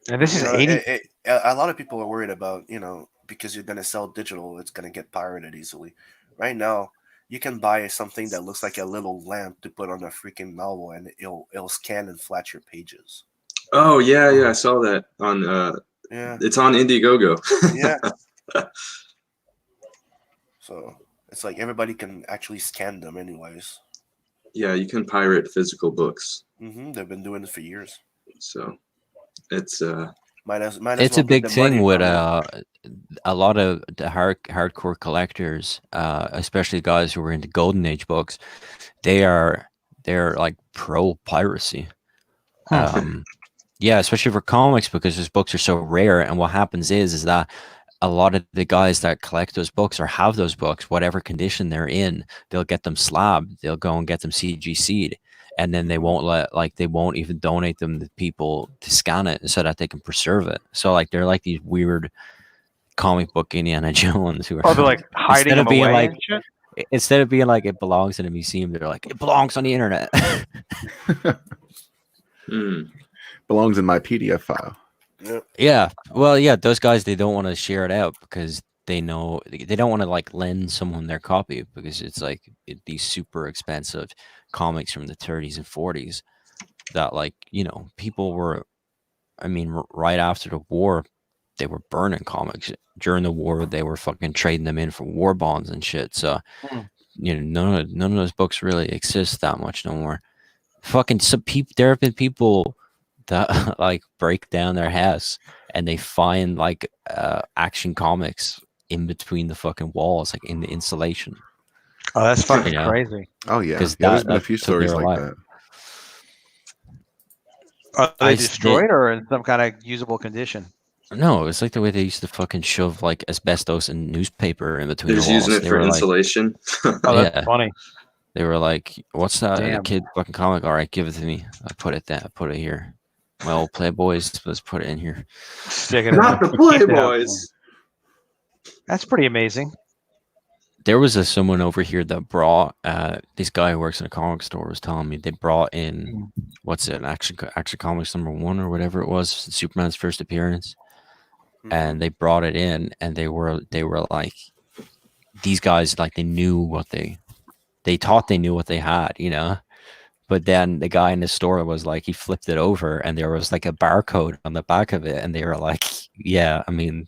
And this is 80. A lot of people are worried about, because you're gonna sell digital, it's gonna get pirated easily. Right now, you can buy something that looks like a little lamp to put on a freaking novel, and it'll scan and flat your pages. Oh yeah, I saw that on. Yeah, it's on Indiegogo. Yeah. So it's like everybody can actually scan them, anyways. Yeah, you can pirate physical books. They've been doing it for years. So it's it's a big thing with a lot of the hardcore collectors, especially guys who were into Golden Age books. They're like pro piracy. Yeah, especially for comics, because those books are so rare. And what happens is that a lot of the guys that collect those books or have those books, whatever condition they're in, they'll get them slabbed. They'll go and get them CGC'd, and then they won't even donate them to people to scan it so that they can preserve it. So like they're like these weird comic book Indiana Jones who are they're like hiding them away. Like, instead of being like it belongs in a museum, they're like it belongs on the internet. Belongs in my PDF file. Yeah. Well, yeah, those guys, they don't want to share it out because they know they don't want to like lend someone their copy, because it's like these super expensive comics from the 30s and 40s that, like, people were, right after the war, they were burning comics. During the war, they were fucking trading them in for war bonds and shit. So, none of those books really exist that much no more. Fucking there have been people that like break down their house and they find like Action Comics in between the fucking walls, like in the insulation. Oh, that's fucking crazy. Oh yeah, there's been a few stories like that. Are they destroyed or in some kind of usable condition? No, it's like the way they used to fucking shove like asbestos and newspaper in between. They're just using it for insulation. Oh, that's funny. They were like, "What's that? A kid fucking comic? All right, give it to me. I put it there. I put it here. My old Playboys. Let's put it in here. Stick it Not the Playboys. That's pretty amazing. There was someone over here that brought this guy who works in a comic store was telling me they brought in Action Comics #1 or whatever it was, Superman's first appearance, and they brought it in, and they were like, these guys, like, they knew what they thought they knew what they had, but then the guy in the store was like, he flipped it over and there was like a barcode on the back of it, and they were like, yeah, do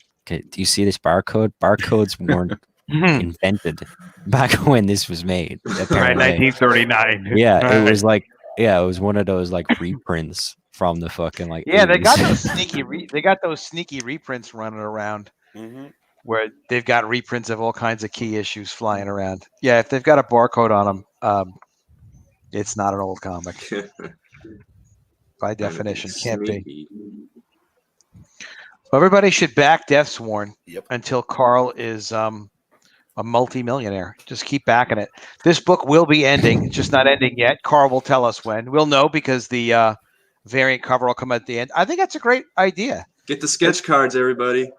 you see this barcode? Barcodes weren't invented back when this was made, right? 1939. Yeah, right. It was like, it was one of those like reprints from the fucking like. Yeah, 80s. they got those sneaky reprints running around, where they've got reprints of all kinds of key issues flying around. Yeah, if they've got a barcode on them, it's not an old comic. By definition, can't be. Well, everybody should back Deathsworn until Carl is a multi-millionaire. Just keep backing it. This book will be ending. It's just not ending yet. Carl will tell us when. We'll know because the variant cover will come at the end. I think that's a great idea. Get the sketch cards, everybody.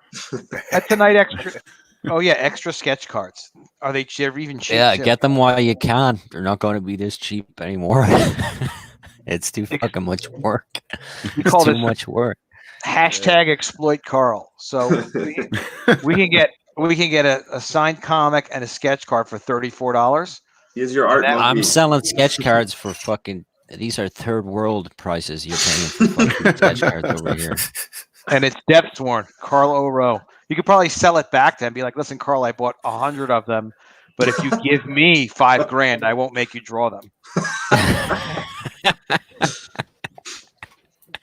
That's a night extra. Oh yeah, extra sketch cards. Are they even cheap? Yeah, get them while you can. They're not going to be this cheap anymore. It's too fucking much work. It's too much work. Hashtag exploit Carl. So we can get a signed comic and a sketch card for $34. Here's your art. I'm selling sketch cards for fucking. These are third world prices you're paying for fucking sketch cards over here. And it's Deathsworn, Carl O'Rowe. You could probably sell it back to him. Be like, listen, Carl, I bought 100 of them, but if you give me $5,000, I won't make you draw them.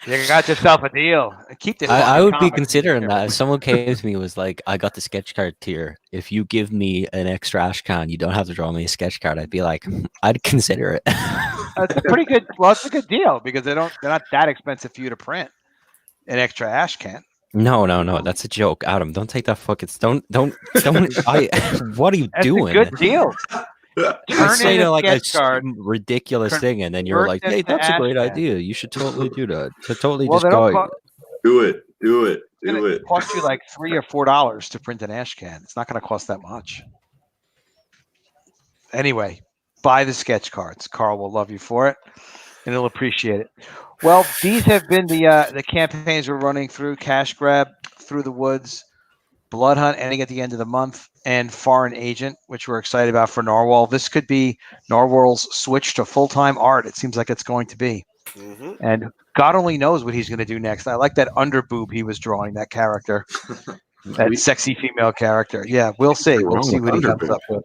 You got yourself a deal. Keep this. I would be considering that. If someone came to me and was like, I got the sketch card tier. If you give me an extra Ashcan, you don't have to draw me a sketch card. I'd be like, I'd consider it. That's a pretty good. Well, it's a good deal because they're not that expensive for you to print an extra Ashcan. No. That's a joke, Adam. Don't take that fucking. Don't. What are you doing? It's a good deal. You say to like a ridiculous thing, and then you're like, "Hey, that's a great idea. You should totally do that." To totally just go. Do it. Do it. Cost you like $3 or $4 to print an ash can. It's not going to cost that much. Anyway, buy the sketch cards. Carl will love you for it, and he'll appreciate it. Well, these have been the campaigns we're running through: Cash Grab, Through the Woods, Blood Hunt ending at the end of the month, and Foreign Agent, which we're excited about for Narwhal. This could be Narwhal's switch to full-time art. It seems like it's going to be. Mm-hmm. And God only knows what he's going to do next. I like that underboob he was drawing, that character, that sexy female character. Yeah, we'll see. We'll see what he comes up with.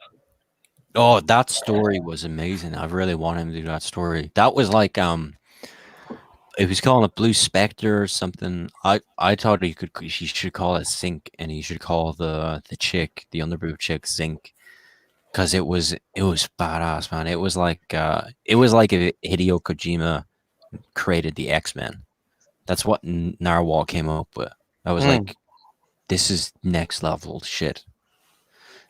Oh, that story was amazing. I really want him to do that story. That was like if he's calling it Blue Spectre or something, I thought he should call it Zinc, and he should call the chick, the underboob chick, Zinc, because it was badass, man. It was like if Hideo Kojima created the X-Men. That's what Narwhal came up with. I was like, this is next level shit.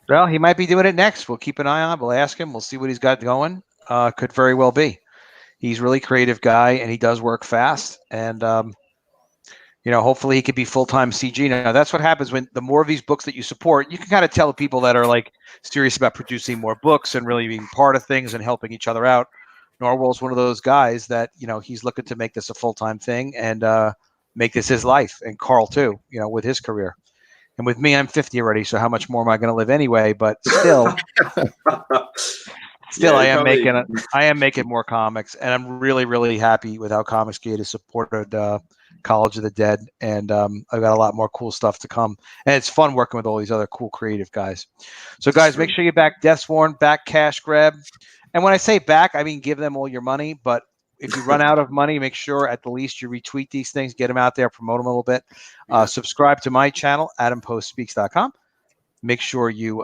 Well, he might be doing it next. We'll keep an eye on it. We'll ask him. We'll see what he's got going. Could very well be. He's a really creative guy, and he does work fast. And, hopefully he could be full-time CG. Now, that's what happens when the more of these books that you support, you can kind of tell the people that are like serious about producing more books and really being part of things and helping each other out. Narwhal's one of those guys that, he's looking to make this a full-time thing and make this his life. And Carl, too, with his career. And with me, I'm 50 already, so how much more am I going to live anyway? But still, I am making more comics, and I'm really, really happy with how Comicsgate has supported College of the Dead, and I've got a lot more cool stuff to come. And it's fun working with all these other cool creative guys. So, guys, make sure you back Deathsworn, back Cash Grab. And when I say back, I mean give them all your money, but if you run out of money, make sure at the least you retweet these things, get them out there, promote them a little bit. Subscribe to my channel, AdamPostSpeaks.com. Make sure you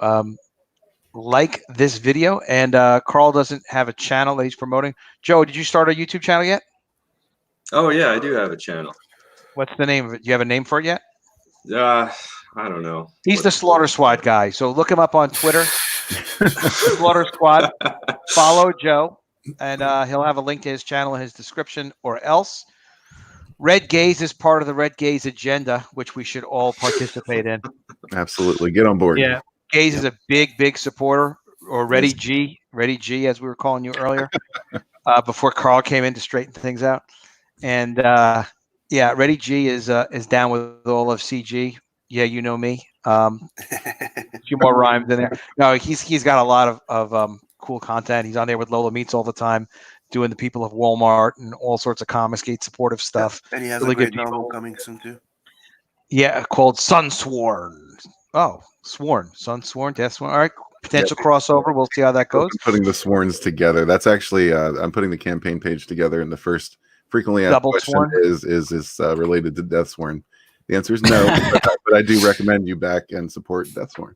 like this video. And Carl doesn't have a channel that he's promoting. Joe, did you start a YouTube channel yet? Oh, yeah, I do have a channel. What's the name of it? Do you have a name for it yet? I don't know. He's the Slaughter Squad guy. So look him up on Twitter. Slaughter Squad. Follow Joe. And he'll have a link to his channel in his description, or else. Red Gaze is part of the Red Gaze agenda, which we should all participate in. Absolutely. Get on board. Yeah. Gaze is a big, big supporter, or Reddy G, as we were calling you earlier, before Carl came in to straighten things out. And Reddy G is down with all of CG. Yeah, you know me. A few more rhymes in there. No, he's got a lot of cool content. He's on there with Lola Meets all the time, doing the people of Walmart and all sorts of Comicsgate supportive stuff. And he has really a great good novel coming soon too. Yeah, called Sunsworn. Oh, Sworn, Sunsworn, Deathsworn. All right, potential crossover. We'll see how that goes. I'm putting the Sworns together. That's actually I'm putting the campaign page together, and the first frequently asked question Sworn? is related to Deathsworn. The answer is no, but I do recommend you back and support Deathsworn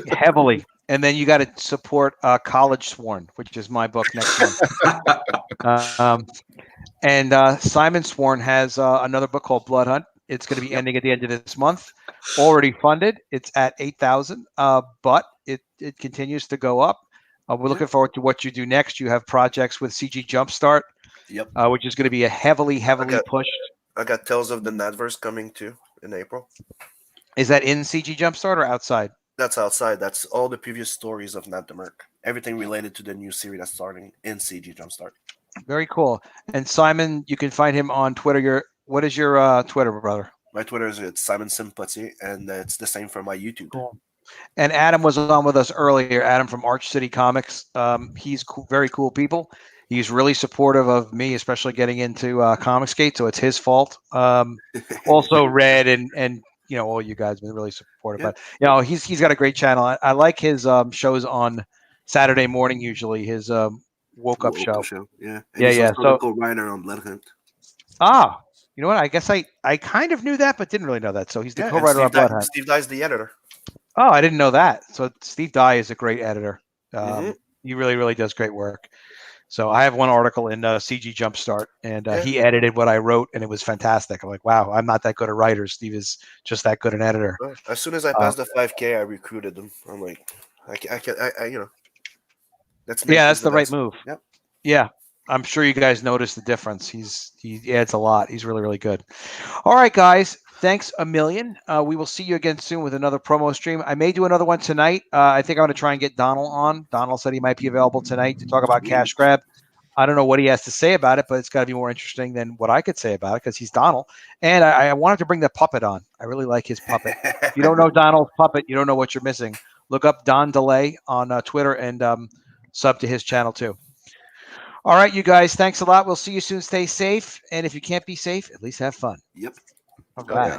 heavily. And then you got to support College Sworn, which is my book next month. And Simon Sworn has another book called Blood Hunt. It's going to be ending at the end of this month. Already funded. It's at 8,000, but it continues to go up. We're looking forward to what you do next. You have projects with CG Jumpstart, which is going to be a heavily pushed. I got Tales of the Nadverse coming too in April. Is that in CG Jumpstart or outside? That's outside. That's all the previous stories of Nat the Merc. Everything related to the new series that's starting in CG Jumpstart. Very cool. And Simon, you can find him on Twitter. What is your Twitter, brother? My Twitter is Simon Simputzi, and it's the same for my YouTube. Cool. And Adam was on with us earlier. Adam from Arch City Comics. He's very cool people. He's really supportive of me, especially getting into Comicsgate. So it's his fault. Also, Red and all you guys have been really supportive. But he's got a great channel. I like his shows on Saturday morning. Usually his woke up show. Yeah. Yeah. So writer on Blood Hunt. Ah. You know what? I guess I kind of knew that, but didn't really know that. So he's the co-writer on Blood Hunt. Steve Dye's the editor. Oh, I didn't know that. So Steve Dye is a great editor. He really, really does great work. So I have one article in CG Jumpstart, and he edited what I wrote, and it was fantastic. I'm like, wow, I'm not that good a writer. Steve is just that good an editor. As soon as I passed the 5K, I recruited him. I'm like, that's the right move. Yep. Yeah. I'm sure you guys noticed the difference. He adds a lot. He's really, really good. All right, guys. Thanks a million. We will see you again soon with another promo stream. I may do another one tonight. I think I'm going to try and get Donald on. Donald said he might be available tonight to talk about Cash Grab. I don't know what he has to say about it, but it's got to be more interesting than what I could say about it because he's Donald. And I wanted to bring the puppet on. I really like his puppet. If you don't know Donald's puppet, you don't know what you're missing. Look up Don DeLay on Twitter and sub to his channel too. All right, you guys. Thanks a lot. We'll see you soon. Stay safe. And if you can't be safe, at least have fun. Yep. All right.